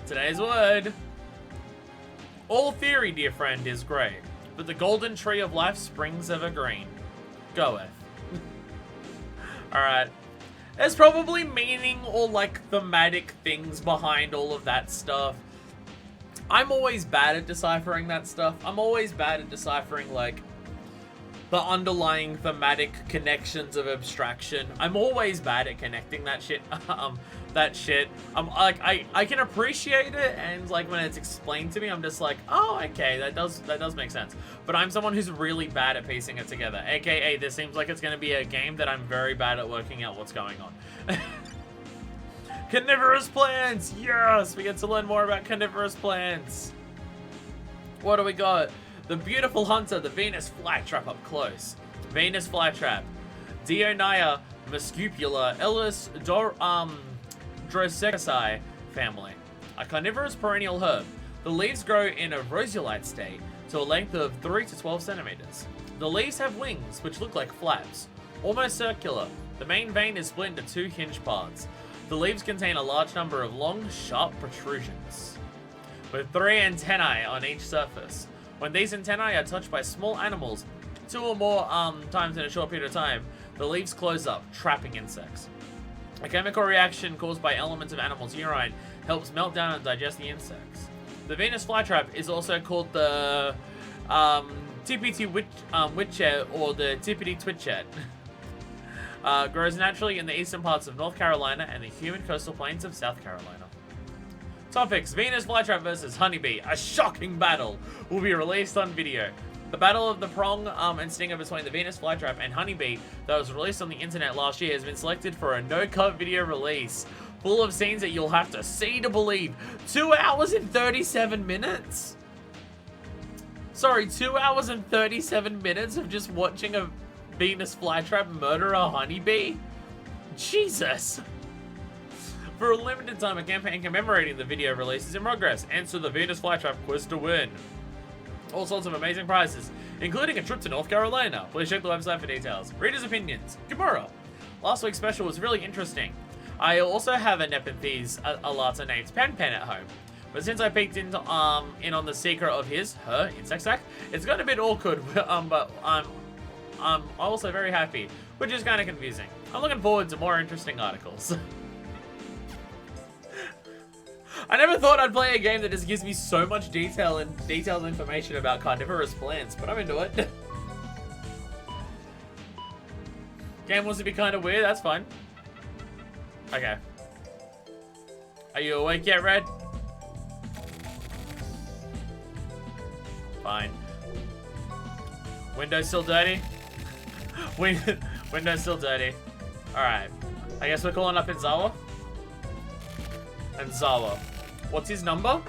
Today's word. All theory, dear friend, is grey, but the golden tree of life springs ever green. Goeth. Alright. There's probably meaning or like thematic things behind all of that stuff. I'm always bad at deciphering that stuff. I'm always bad at deciphering like the underlying thematic connections of abstraction. I'm always bad at connecting that shit. Like I can appreciate it, and like when it's explained to me, I'm just like, oh, okay, that does make sense. But I'm someone who's really bad at piecing it together. AKA, this seems like it's gonna be a game that I'm very bad at working out what's going on. Carnivorous plants! Yes! We get to learn more about carnivorous plants. What do we got? The beautiful hunter, the Venus Flytrap up close. Venus Flytrap. Dionaea muscipula Ellis Drosecaceae family. A carnivorous perennial herb. The leaves grow in a rosiolite state to a length of 3 to 12 centimeters. The leaves have wings, which look like flaps. Almost circular. The main vein is split into 2 hinged parts. The leaves contain a large number of long, sharp protrusions, with 3 antennae on each surface. When these antennae are touched by small animals 2 or more times in a short period of time, the leaves close up, trapping insects. A chemical reaction caused by elements of animals' urine helps melt down and digest the insects. The Venus flytrap is also called the TPT witchet or the TPT twitchet. Grows naturally in the eastern parts of North Carolina and the humid coastal plains of South Carolina. Topics: Venus Flytrap versus Honeybee. A shocking battle will be released on video. The battle of the prong and stinger between the Venus Flytrap and Honeybee that was released on the internet last year has been selected for a no-cut video release. Full of scenes that you'll have to see to believe. 2 hours and 37 minutes? Sorry, 2 hours and 37 minutes of just watching a Venus Flytrap murder a honeybee? Jesus! For a limited time, a campaign commemorating the video release is in progress. Answer the Venus Flytrap quiz to win. All sorts of amazing prizes, including a trip to North Carolina. Please check the website for details. Readers' opinions. Gamora. Last week's special was really interesting. I also have a Nepenthes Alata named Pen at home. But since I peeked in on the secret of her insect sack, it's got a bit awkward, but I'm also very happy, which is kind of confusing. I'm looking forward to more interesting articles. I never thought I'd play a game that just gives me so much detail and detailed information about carnivorous plants, but I'm into it. Game wants to be kind of weird, that's fine. Okay. Are you awake yet, Red? Fine. Window's still dirty? Window's still dirty. Alright. I guess we're calling up Enzawa. Enzawa. What's his number?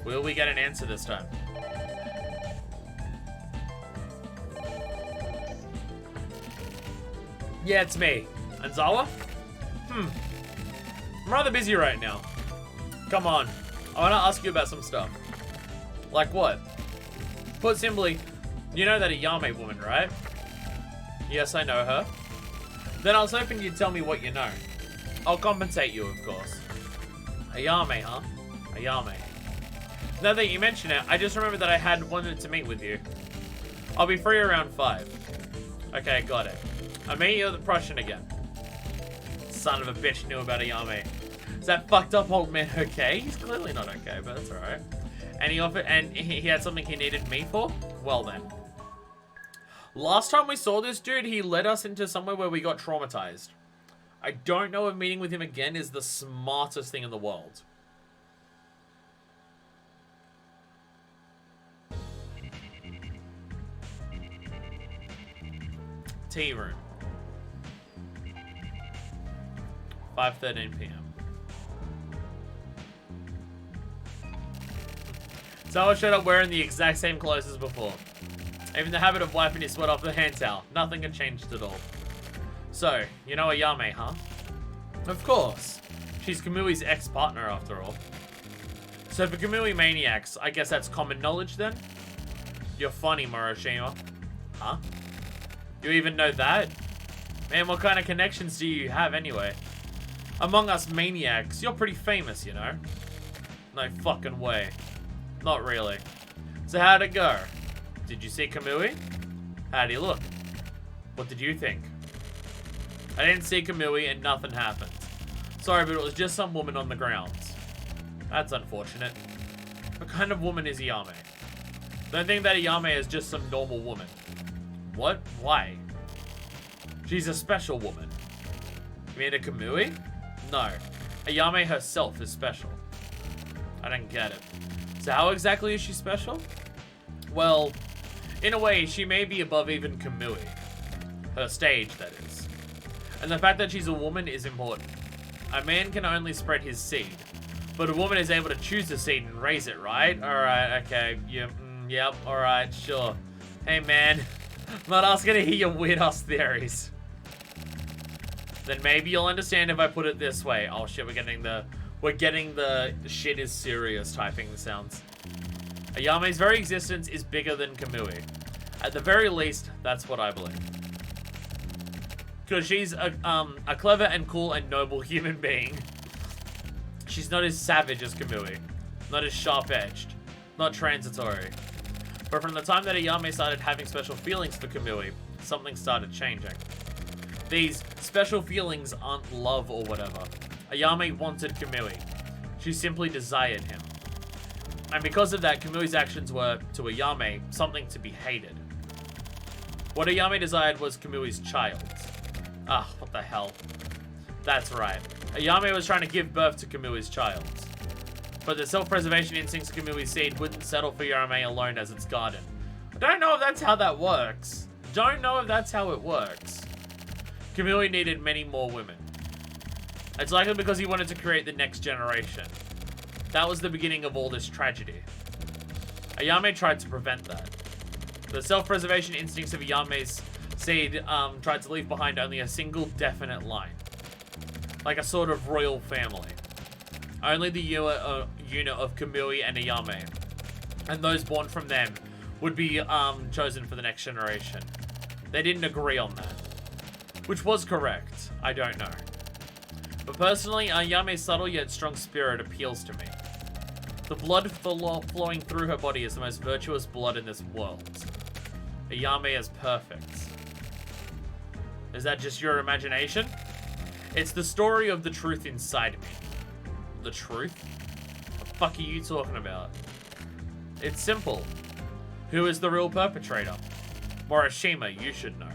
Will we get an answer this time? Yeah, it's me. Enzawa? I'm rather busy right now. Come on. I want to ask you about some stuff. Like what? Put simply, you know that a Yume woman, right? Yes, I know her. Then I was hoping you'd tell me what you know. I'll compensate you, of course. A Yume, huh? A Yume. Now that you mention it, I just remembered that I had wanted to meet with you. I'll be free around 5. Okay, got it. I meet you at the Prussian again. Son of a bitch knew about a Yume. Is that fucked up old man okay? He's clearly not okay, but that's alright. And he had something he needed me for? Well then. Last time we saw this dude, he led us into somewhere where we got traumatized. I don't know if meeting with him again is the smartest thing in the world. Tea room. 5:13 p.m. Sawa showed up wearing the exact same clothes as before. Even the habit of wiping his sweat off the hand towel. Nothing had changed at all. So, you know a Yume, huh? Of course. She's Kamui's ex-partner after all. So for Kamui maniacs, I guess that's common knowledge then? You're funny, Moroshima. Huh? You even know that? Man, what kind of connections do you have anyway? Among us maniacs, you're pretty famous, you know? No fucking way. Not really. So how'd it go? Did you see Kamui? How'd he look? What did you think? I didn't see Kamui and nothing happened. Sorry, but it was just some woman on the grounds. That's unfortunate. What kind of woman is a Yume? Don't think that a Yume is just some normal woman. What? Why? She's a special woman. You mean a Kamui? No. A Yume herself is special. I don't get it. So how exactly is she special? Well, in a way, she may be above even Kamui. Her stage, that is. And the fact that she's a woman is important. A man can only spread his seed, but a woman is able to choose the seed and raise it, right? Alright, okay, yep, alright, sure. Hey man, I'm not asking to hear your weird-ass theories. Then maybe you'll understand if I put it this way. Oh shit, we're getting the shit is serious typing sounds. A Yume's very existence is bigger than Kamui. At the very least, that's what I believe. Because she's a clever and cool and noble human being. She's not as savage as Kamui. Not as sharp-edged. Not transitory. But from the time that a Yume started having special feelings for Kamui, something started changing. These special feelings aren't love or whatever. A Yume wanted Kamui. She simply desired him. And because of that, Kamui's actions were, to a Yume, something to be hated. What a Yume desired was Kamui's child. Ah, what the hell. That's right. A Yume was trying to give birth to Kamui's child. But the self-preservation instincts of Kamui's seed wouldn't settle for Yume alone as its guardian. I don't know if that's how that works. Don't know if that's how it works. Kamui needed many more women. It's likely because he wanted to create the next generation. That was the beginning of all this tragedy. A Yume tried to prevent that. The self-preservation instincts of a Yume's seed tried to leave behind only a single definite line. Like a sort of royal family. Only the unit of Kamui and Ayame, and those born from them, would be chosen for the next generation. They didn't agree on that. Which was correct. I don't know. But personally, Ayame's subtle yet strong spirit appeals to me. The blood flowing through her body is the most virtuous blood in this world. Ayame is perfect. Is that just your imagination? It's the story of the truth inside me. The truth? What the fuck are you talking about? It's simple. Who is the real perpetrator? Morishima, you should know.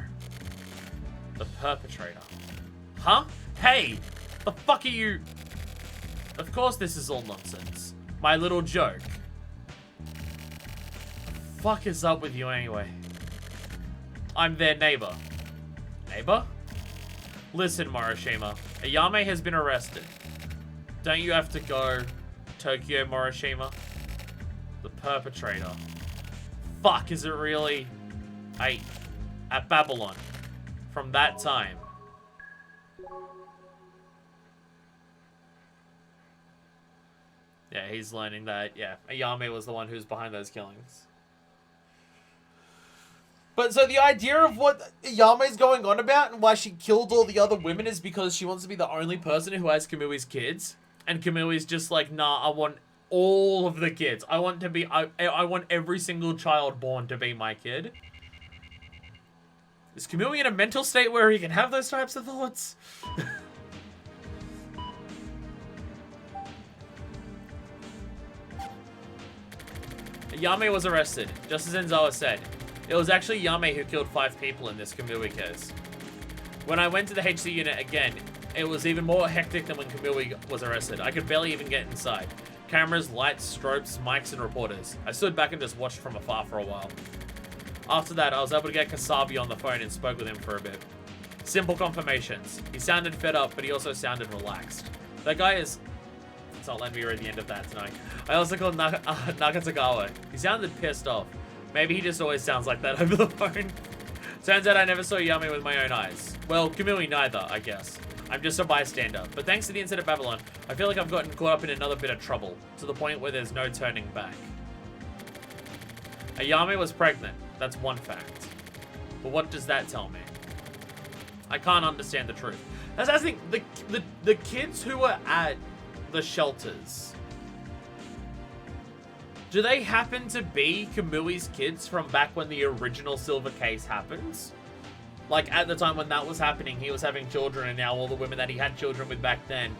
The perpetrator. Huh? Hey! The fuck are you? Of course this is all nonsense. My little joke. The fuck is up with you anyway? I'm their neighbor. Neighbor? Listen, Morishima. Ayame has been arrested. Don't you have to go, Tokyo Morishima? The perpetrator. Fuck, is it really? At Babylon. From that time. Yeah, he's learning that, yeah, Ayame was the one who's behind those killings. But so the idea of what Ayame's going on about and why she killed all the other women is because she wants to be the only person who has Kamui's kids. And Kamui's just like, nah, I want all of the kids. I want to be, I want every single child born to be my kid. Is Kamui in a mental state where he can have those types of thoughts? Yame was arrested, just as Enzawa said. It was actually Yame who killed 5 people in this Kamui case. When I went to the HC unit again, it was even more hectic than when Kamui was arrested. I could barely even get inside. Cameras, lights, strobes, mics, and reporters. I stood back and just watched from afar for a while. After that, I was able to get Kasabi on the phone and spoke with him for a bit. Simple confirmations. He sounded fed up, but he also sounded relaxed. That guy is... It's not letting me read the end of that tonight. I also called Nakatagawa. He sounded pissed off. Maybe he just always sounds like that over the phone. Turns out I never saw Yame with my own eyes. Well, Kamui neither, I guess. I'm just a bystander. But thanks to the incident at Babylon, I feel like I've gotten caught up in another bit of trouble, to the point where there's no turning back. Ayame was pregnant. That's one fact. But what does that tell me? I can't understand the truth. That's the thing. The kids who were at the shelters, do they happen to be Kamui's kids from back when the original Silver Case happens? Like, at the time when that was happening, he was having children, and now all the women that he had children with back then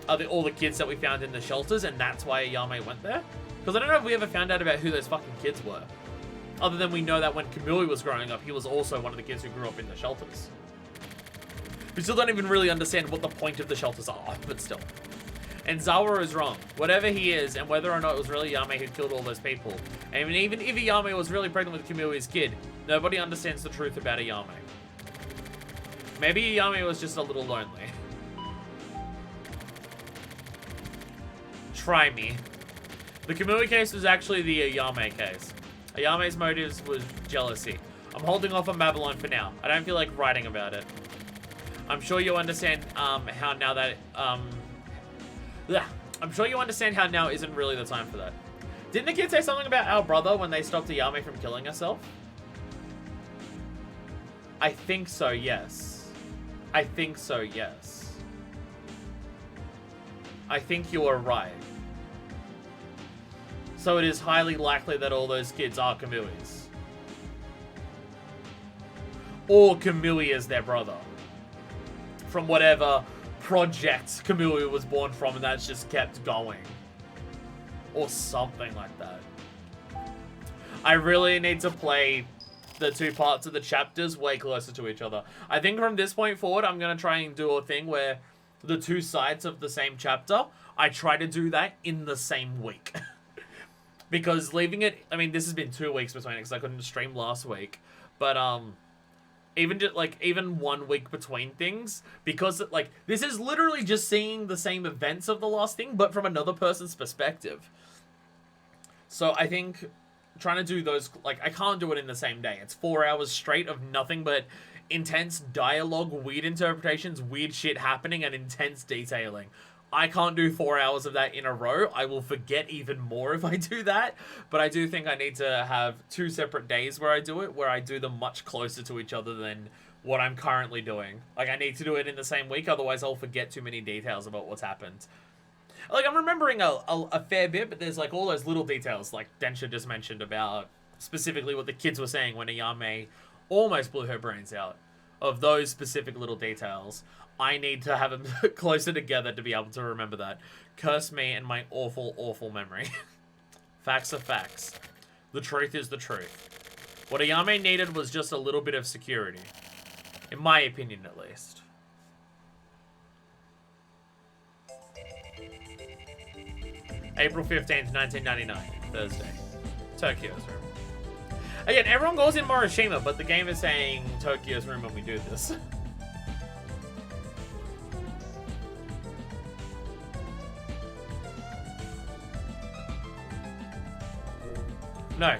are all the kids that we found in the shelters, and that's why Ayame went there? Because I don't know if we ever found out about who those fucking kids were. Other than we know that when Kamui was growing up, he was also one of the kids who grew up in the shelters. We still don't even really understand what the point of the shelters are, but still. And Zawa is wrong. Whatever he is, and whether or not it was really Yame who killed all those people, and even if Yame was really pregnant with Kamui's kid, nobody understands the truth about Ayame. Maybe Yame was just a little lonely. Try me. The Kamui case was actually the Ayame case. Ayame's motives was jealousy. I'm holding off on Babylon for now. I don't feel like writing about it. I'm sure you understand how now that... I'm sure you understand how now isn't really the time for that. Didn't the kid say something about our brother when they stopped Ayame from killing herself? I think so, yes. I think so, yes. I think you are right. So it is highly likely that all those kids are Kamui's. Or Kamui is their brother. From whatever project Kamui was born from, and that's just kept going. Or something like that. I really need to play the 2 parts of the chapters way closer to each other. I think from this point forward, I'm going to try and do a thing where the 2 sides of the same chapter, I try to do that in the same week. Because leaving it, I mean, this has been 2 weeks between it because I couldn't stream last week. But, even 1 week between things, because, like, this is literally just seeing the same events of the last thing, but from another person's perspective. So I think trying to do those, like, I can't do it in the same day. It's 4 hours straight of nothing but intense dialogue, weird interpretations, weird shit happening, and intense detailing. I can't do 4 hours of that in a row. I will forget even more if I do that. But I do think I need to have 2 separate days where I do it, where I do them much closer to each other than what I'm currently doing. Like, I need to do it in the same week, otherwise I'll forget too many details about what's happened. Like, I'm remembering a fair bit, but there's, like, all those little details, like Densha just mentioned about specifically what the kids were saying when Ayame almost blew her brains out. Of those specific little details, I need to have them closer together to be able to remember that. Curse me and my awful, awful memory. Facts are facts. The truth is the truth. What Ayame needed was just a little bit of security. In my opinion, at least. April 15th, 1999. Thursday. Tokyo's room. Again, everyone goes in Morishima, but the game is saying Tokyo's room when we do this. No,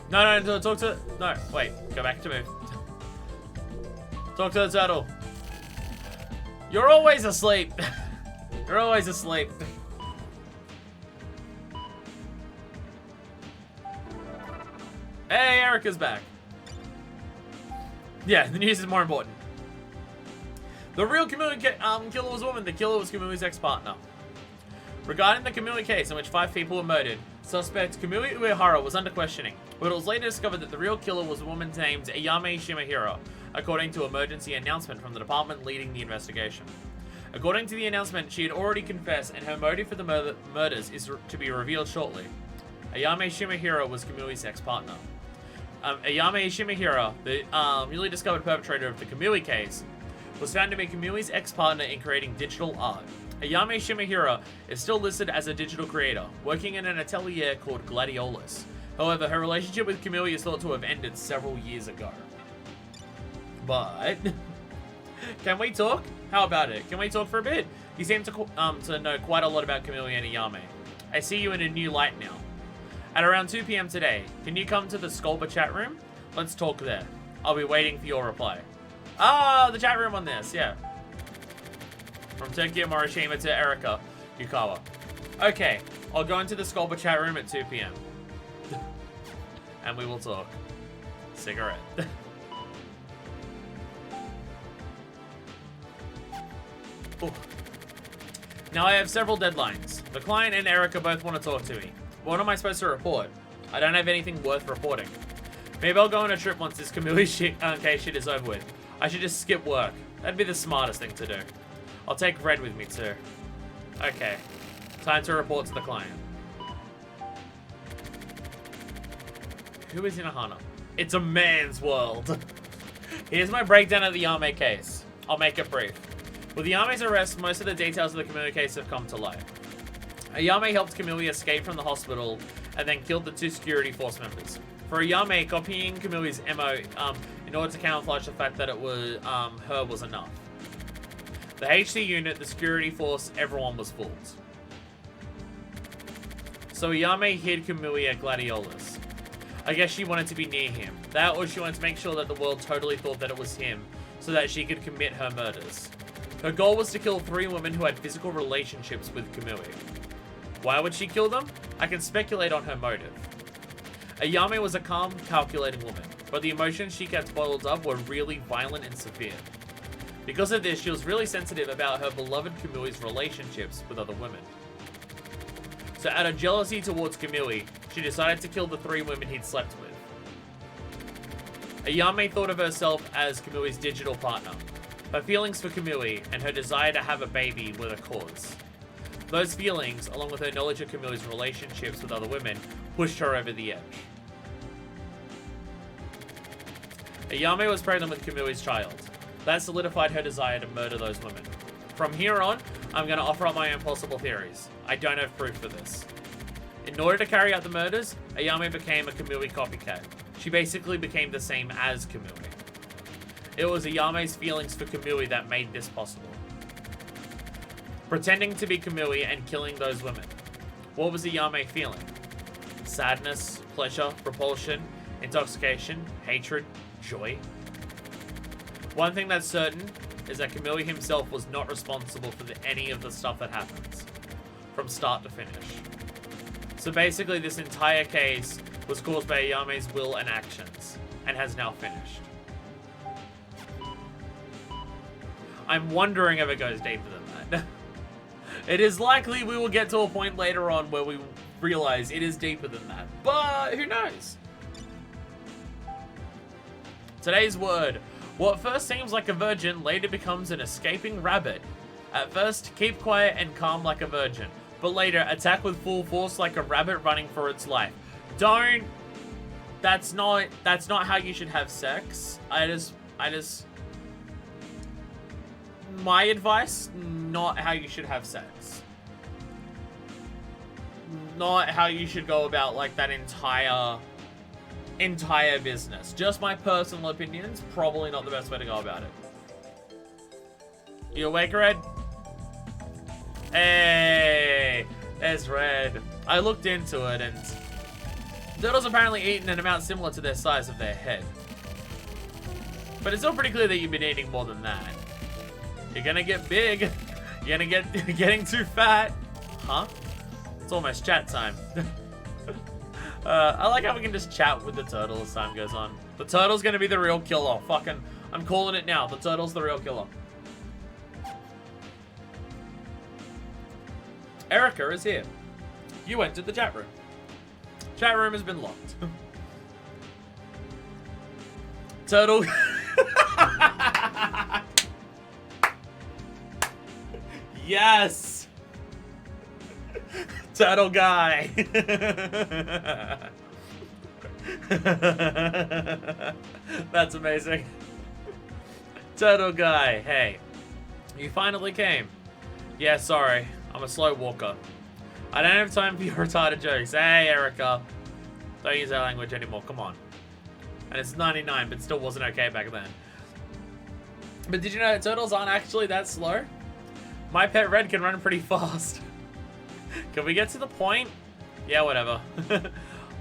talk to... No, wait, go back to move. Talk to the turtle. You're always asleep. You're always asleep. Hey, Erica's back. Yeah, the news is more important. The real killer was a woman. The killer was Kamui's ex-partner. Regarding the Kamui case in which 5 people were murdered, suspect Kamui Uehara was under questioning, but it was later discovered that the real killer was a woman named Ayame Shimahiro, according to an emergency announcement from the department leading the investigation. According to the announcement, she had already confessed, and her motive for the murders is to be revealed shortly. Ayame Shimahiro was Kamui's ex-partner. Ayame Shimahiro, the newly discovered perpetrator of the Kamui case, was found to be Kamui's ex-partner in creating digital art. Ayame Shimahiro is still listed as a digital creator, working in an atelier called Gladiolus. However, her relationship with Kamui is thought to have ended several years ago. But... can we talk? How about it? Can we talk for a bit? You seem to know quite a lot about Kamui and Ayame. I see you in a new light now. At around 2 PM today, can you come to the Sculper chat room? Let's talk there. I'll be waiting for your reply. Ah, the chat room on this, yeah. From Tokyo Morishima to Erika Yukawa. Okay, I'll go into the Sculper chat room at 2 PM. And we will talk. Cigarette. Now I have several deadlines. The client and Erika both want to talk to me. What am I supposed to report? I don't have anything worth reporting. Maybe I'll go on a trip once this Kamui case shit is over with. I should just skip work. That'd be the smartest thing to do. I'll take Red with me too. Okay. Time to report to the client. Who is Inohana? It's a man's world. Here's my breakdown of the Yame case. I'll make it brief. With Yame's arrest, most of the details of the Kamui case have come to light. Ayame helped Kamui escape from the hospital and then killed the 2 security force members. For Ayame, copying Kamui's MO in order to camouflage the fact that it was her was enough. The HC unit, the security force, everyone was fooled. So Ayame hid Kamui at Gladiolus. I guess she wanted to be near him. That, or she wanted to make sure that the world totally thought that it was him, so that she could commit her murders. Her goal was to kill 3 women who had physical relationships with Kamui. Why would she kill them? I can speculate on her motive. Ayame was a calm, calculating woman, but the emotions she kept bottled up were really violent and severe. Because of this, she was really sensitive about her beloved Kamui's relationships with other women. So out of jealousy towards Kamui, she decided to kill the 3 women he'd slept with. Ayame thought of herself as Kamui's digital partner. Her feelings for Kamui and her desire to have a baby were the cause. Those feelings, along with her knowledge of Kamui's relationships with other women, pushed her over the edge. Ayame was pregnant with Kamui's child. That solidified her desire to murder those women. From here on, I'm going to offer up my own possible theories. I don't have proof for this. In order to carry out the murders, Ayame became a Kamui copycat. She basically became the same as Kamui. It was Ayame's feelings for Kamui that made this possible. Pretending to be Kamui and killing those women. What was Ayame feeling? Sadness, pleasure, repulsion, intoxication, hatred, joy? One thing that's certain is that Kamui himself was not responsible for any of the stuff that happens, from start to finish. So basically, this entire case was caused by Ayame's will and actions, and has now finished. I'm wondering if it goes deeper than that. It is likely we will get to a point later on where we realize it is deeper than that, but who knows? Today's word. What first seems like a virgin later becomes an escaping rabbit. At first, keep quiet and calm like a virgin, but later attack with full force like a rabbit running for its life. Don't. That's not how you should have sex. My advice, not how you should have sex. Not how you should go about like that entire business. Just my personal opinions, probably not the best way to go about it. You awake, Red? Hey, there's Red. I looked into it, and turtles apparently eat in an amount similar to their size of their head. But it's still pretty clear that you've been eating more than that. You're gonna get big. You're gonna get getting too fat. Huh? It's almost chat time. I like how we can just chat with the turtle as time goes on. The turtle's gonna be the real killer. Fucking, I'm calling it now. The turtle's the real killer. Erica is here. You entered the chat room. Chat room has been locked. Turtle. Yes. Turtle guy. That's amazing. Turtle guy, hey. You finally came. Yeah, sorry. I'm a slow walker. I don't have time for your retarded jokes. Hey, Erica. Don't use that language anymore. Come on. And it's 99, but still wasn't okay back then. But did you know that turtles aren't actually that slow? My pet Red can run pretty fast. Can we get to the point? Yeah, whatever.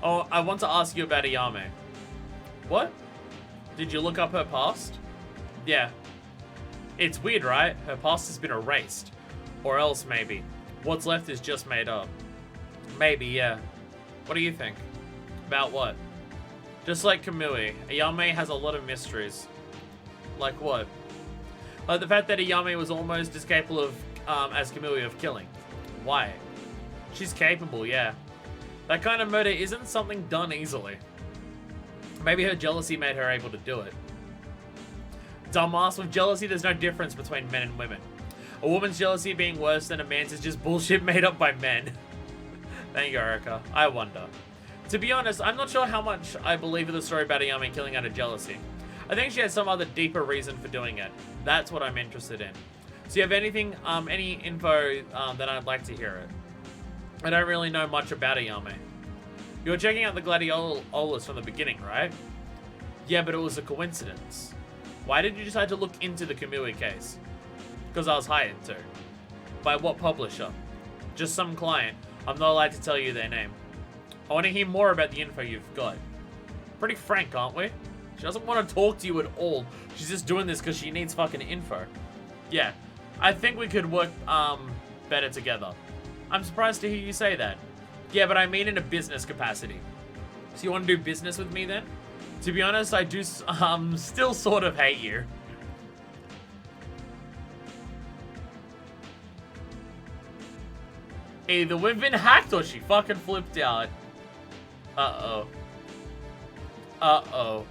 Oh, I want to ask you about Ayame. What? Did you look up her past? Yeah. It's weird, right? Her past has been erased. Or else, maybe. What's left is just made up. Maybe, yeah. What do you think? About what? Just like Kamui, Ayame has a lot of mysteries. Like what? Like the fact that Ayame was almost as capable of, as Kamui of killing. Why? She's capable, yeah. That kind of murder isn't something done easily. Maybe her jealousy made her able to do it. Dumbass, with jealousy there's no difference between men and women. A woman's jealousy being worse than a man's is just bullshit made up by men. Thank you, Erica. I wonder. To be honest, I'm not sure how much I believe in the story about Ayame killing out of jealousy. I think she had some other deeper reason for doing it. That's what I'm interested in. So you have anything, any info that I'd like to hear it? I don't really know much about Ayame. You were checking out the Gladiolas from the beginning, right? Yeah, but it was a coincidence. Why did you decide to look into the Kamui case? Because I was hired to. By what publisher? Just some client. I'm not allowed to tell you their name. I want to hear more about the info you've got. Pretty frank, aren't we? She doesn't want to talk to you at all. She's just doing this because she needs fucking info. Yeah, I think we could work better together. I'm surprised to hear you say that. Yeah, but I mean in a business capacity. So you want to do business with me then? To be honest, I do still sort of hate you. Either we've been hacked or she fucking flipped out. Uh-oh. Uh-oh.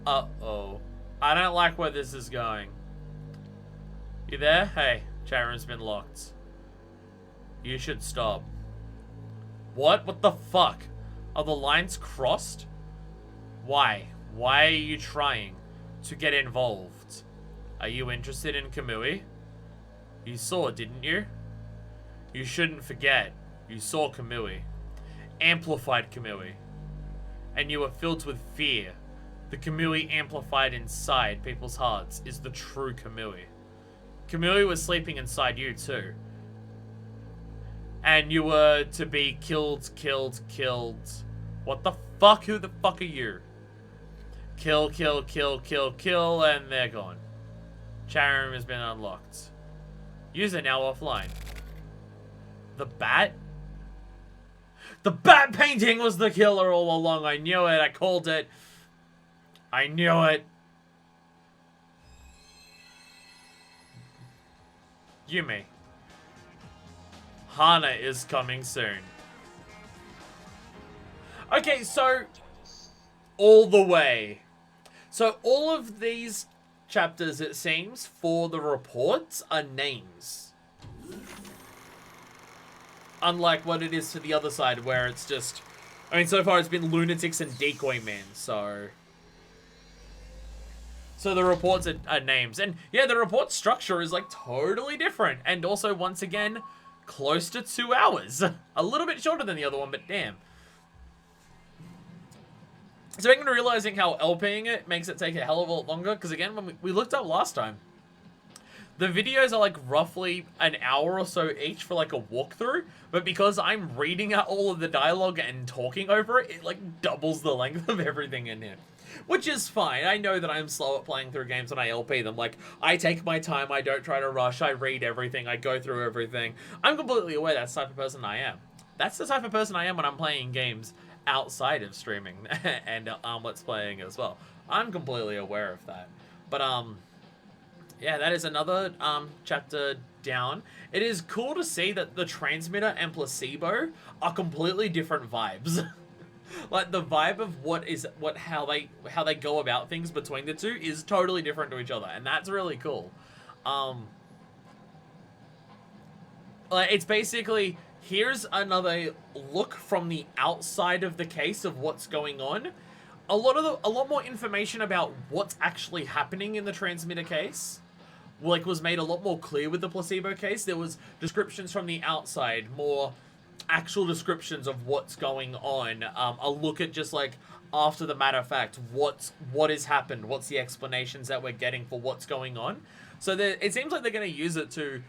Uh-oh. I don't like where this is going. You there? Hey, chat room's been locked. You should stop. What? What the fuck? Are the lines crossed? Why? Why are you trying to get involved? Are you interested in Kamui? You saw, didn't you? You shouldn't forget. You saw Kamui. Amplified Kamui. And you were filled with fear. The Kamui amplified inside people's hearts is the true Kamui. Kamui was sleeping inside you too. And you were to be killed. What the fuck? Who the fuck are you? Kill, kill, kill, kill, kill, and they're gone. Chat room has been unlocked. User now offline. The bat? The bat painting was the killer all along. I knew it. I called it. I knew it. Yume. Hana is coming soon. Okay, so all the way. So all of these chapters, it seems, for the reports are names. Unlike what it is to the other side, where it's just... I mean, so far it's been lunatics and decoy men, so... So the reports are names. And yeah, the report structure is like totally different. And also, once again, close to 2 hours. A little bit shorter than the other one, but damn. So I'm realizing how LPing it makes it take a hell of a lot longer. Because again, when we looked up last time, the videos are like roughly an hour or so each for like a walkthrough. But because I'm reading out all of the dialogue and talking over it, it like doubles the length of everything in here. Which is fine. I know that I'm slow at playing through games when I LP them. Like, I take my time, I don't try to rush, I read everything, I go through everything. I'm completely aware that's the type of person I am. That's the type of person I am when I'm playing games outside of streaming and Let's Playing as well. I'm completely aware of that. But, yeah, that is another chapter down. It is cool to see that the transmitter and placebo are completely different vibes. Like, the vibe of how they go about things between the two is totally different to each other, and that's really cool. Like, it's basically, here's another look from the outside of the case of what's going on. A lot more information about what's actually happening in the transmitter case, like, was made a lot more clear with the placebo case. There was descriptions from the outside, more actual descriptions of what's going on. A look at just like after the matter of fact, what has happened, what's the explanations that we're getting for what's going on. So it seems like they're going to use it to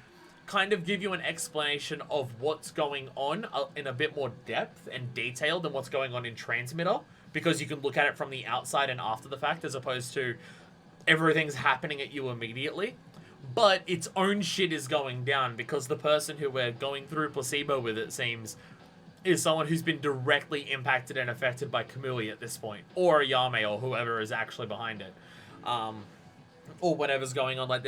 kind of give you an explanation of what's going on in a bit more depth and detail than what's going on in transmitter, because you can look at it from the outside and after the fact, as opposed to everything's happening at you immediately. But its own shit is going down because the person who we're going through placebo with, it seems, is someone who's been directly impacted and affected by Kamui at this point. Or Yume, or whoever is actually behind it. Or whatever's going on. Like,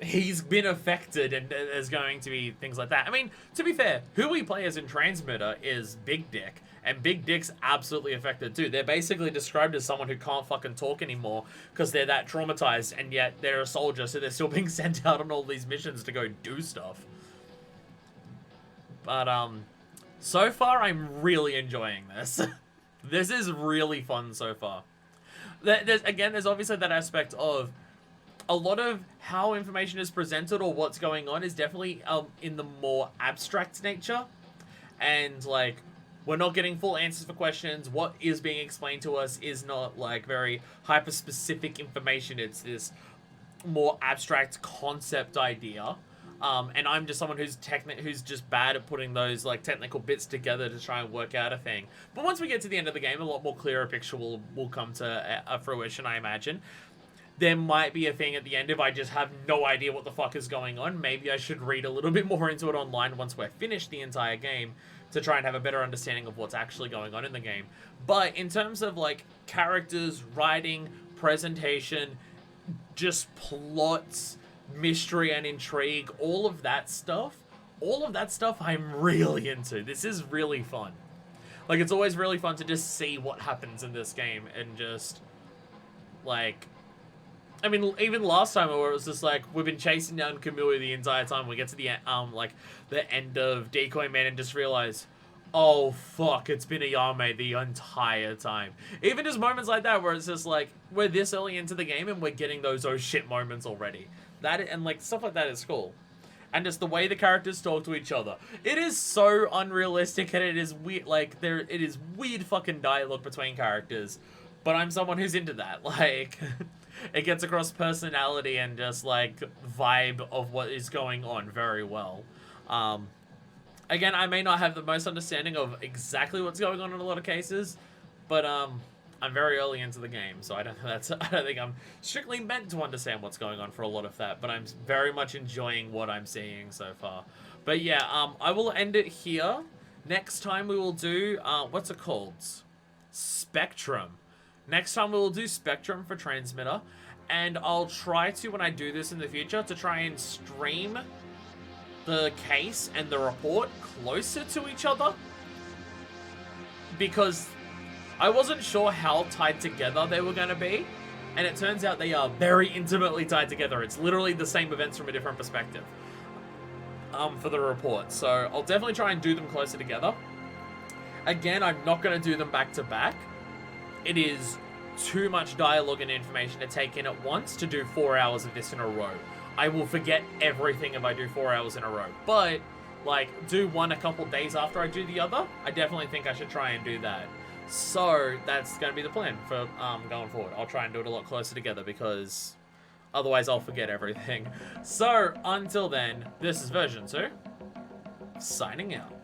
he's been affected and there's going to be things like that. I mean, to be fair, who we play as in Transmitter is Big Dick. And Big Dick's absolutely affected too. They're basically described as someone who can't fucking talk anymore because they're that traumatized, and yet they're a soldier, so they're still being sent out on all these missions to go do stuff. But, so far I'm really enjoying this. This is really fun so far. There's obviously that aspect of a lot of how information is presented or what's going on is definitely in the more abstract nature. And, like, we're not getting full answers for questions. What is being explained to us is not, like, very hyper-specific information. It's this more abstract concept idea. And I'm just someone who's just bad at putting those, like, technical bits together to try and work out a thing. But once we get to the end of the game, a lot more clearer picture will come to a fruition, I imagine. There might be a thing at the end if I just have no idea what the fuck is going on. Maybe I should read a little bit more into it online once we're finished the entire game, to try and have a better understanding of what's actually going on in the game. But in terms of, like, characters, writing, presentation, just plots, mystery and intrigue, all of that stuff I'm really into. This is really fun. Like, it's always really fun to just see what happens in this game and just, like, I mean, even last time where it was just like, we've been chasing down Kamui the entire time. We get to the the end of Decoy Man and just realize, oh fuck, it's been a Yume the entire time. Even just moments like that where it's just like, we're this early into the game and we're getting those oh shit moments already. And like stuff like that is cool. And just the way the characters talk to each other. It is so unrealistic and it is weird, like it is weird fucking dialogue between characters. But I'm someone who's into that. Like, it gets across personality and just, like, vibe of what is going on very well. Again, I may not have the most understanding of exactly what's going on in a lot of cases, but I'm very early into the game, so I don't think I'm strictly meant to understand what's going on for a lot of that, but I'm very much enjoying what I'm seeing so far. But yeah, I will end it here. Next time we will do, what's it called? Spectrum. Next time we will do Spectrum for Transmitter, and I'll try to, when I do this in the future, to try and stream the case and the report closer to each other, because I wasn't sure how tied together they were going to be, and it turns out they are very intimately tied together. It's literally the same events from a different perspective for the report. So I'll definitely try and do them closer together. Again, I'm not going to do them back to back. It is too much dialogue and information to take in at once to do 4 hours of this in a row. I will forget everything if I do 4 hours in a row. But, like, do one a couple days after I do the other, I definitely think I should try and do that. So, that's going to be the plan for going forward. I'll try and do it a lot closer together because otherwise I'll forget everything. So, until then, this is version 2, signing out.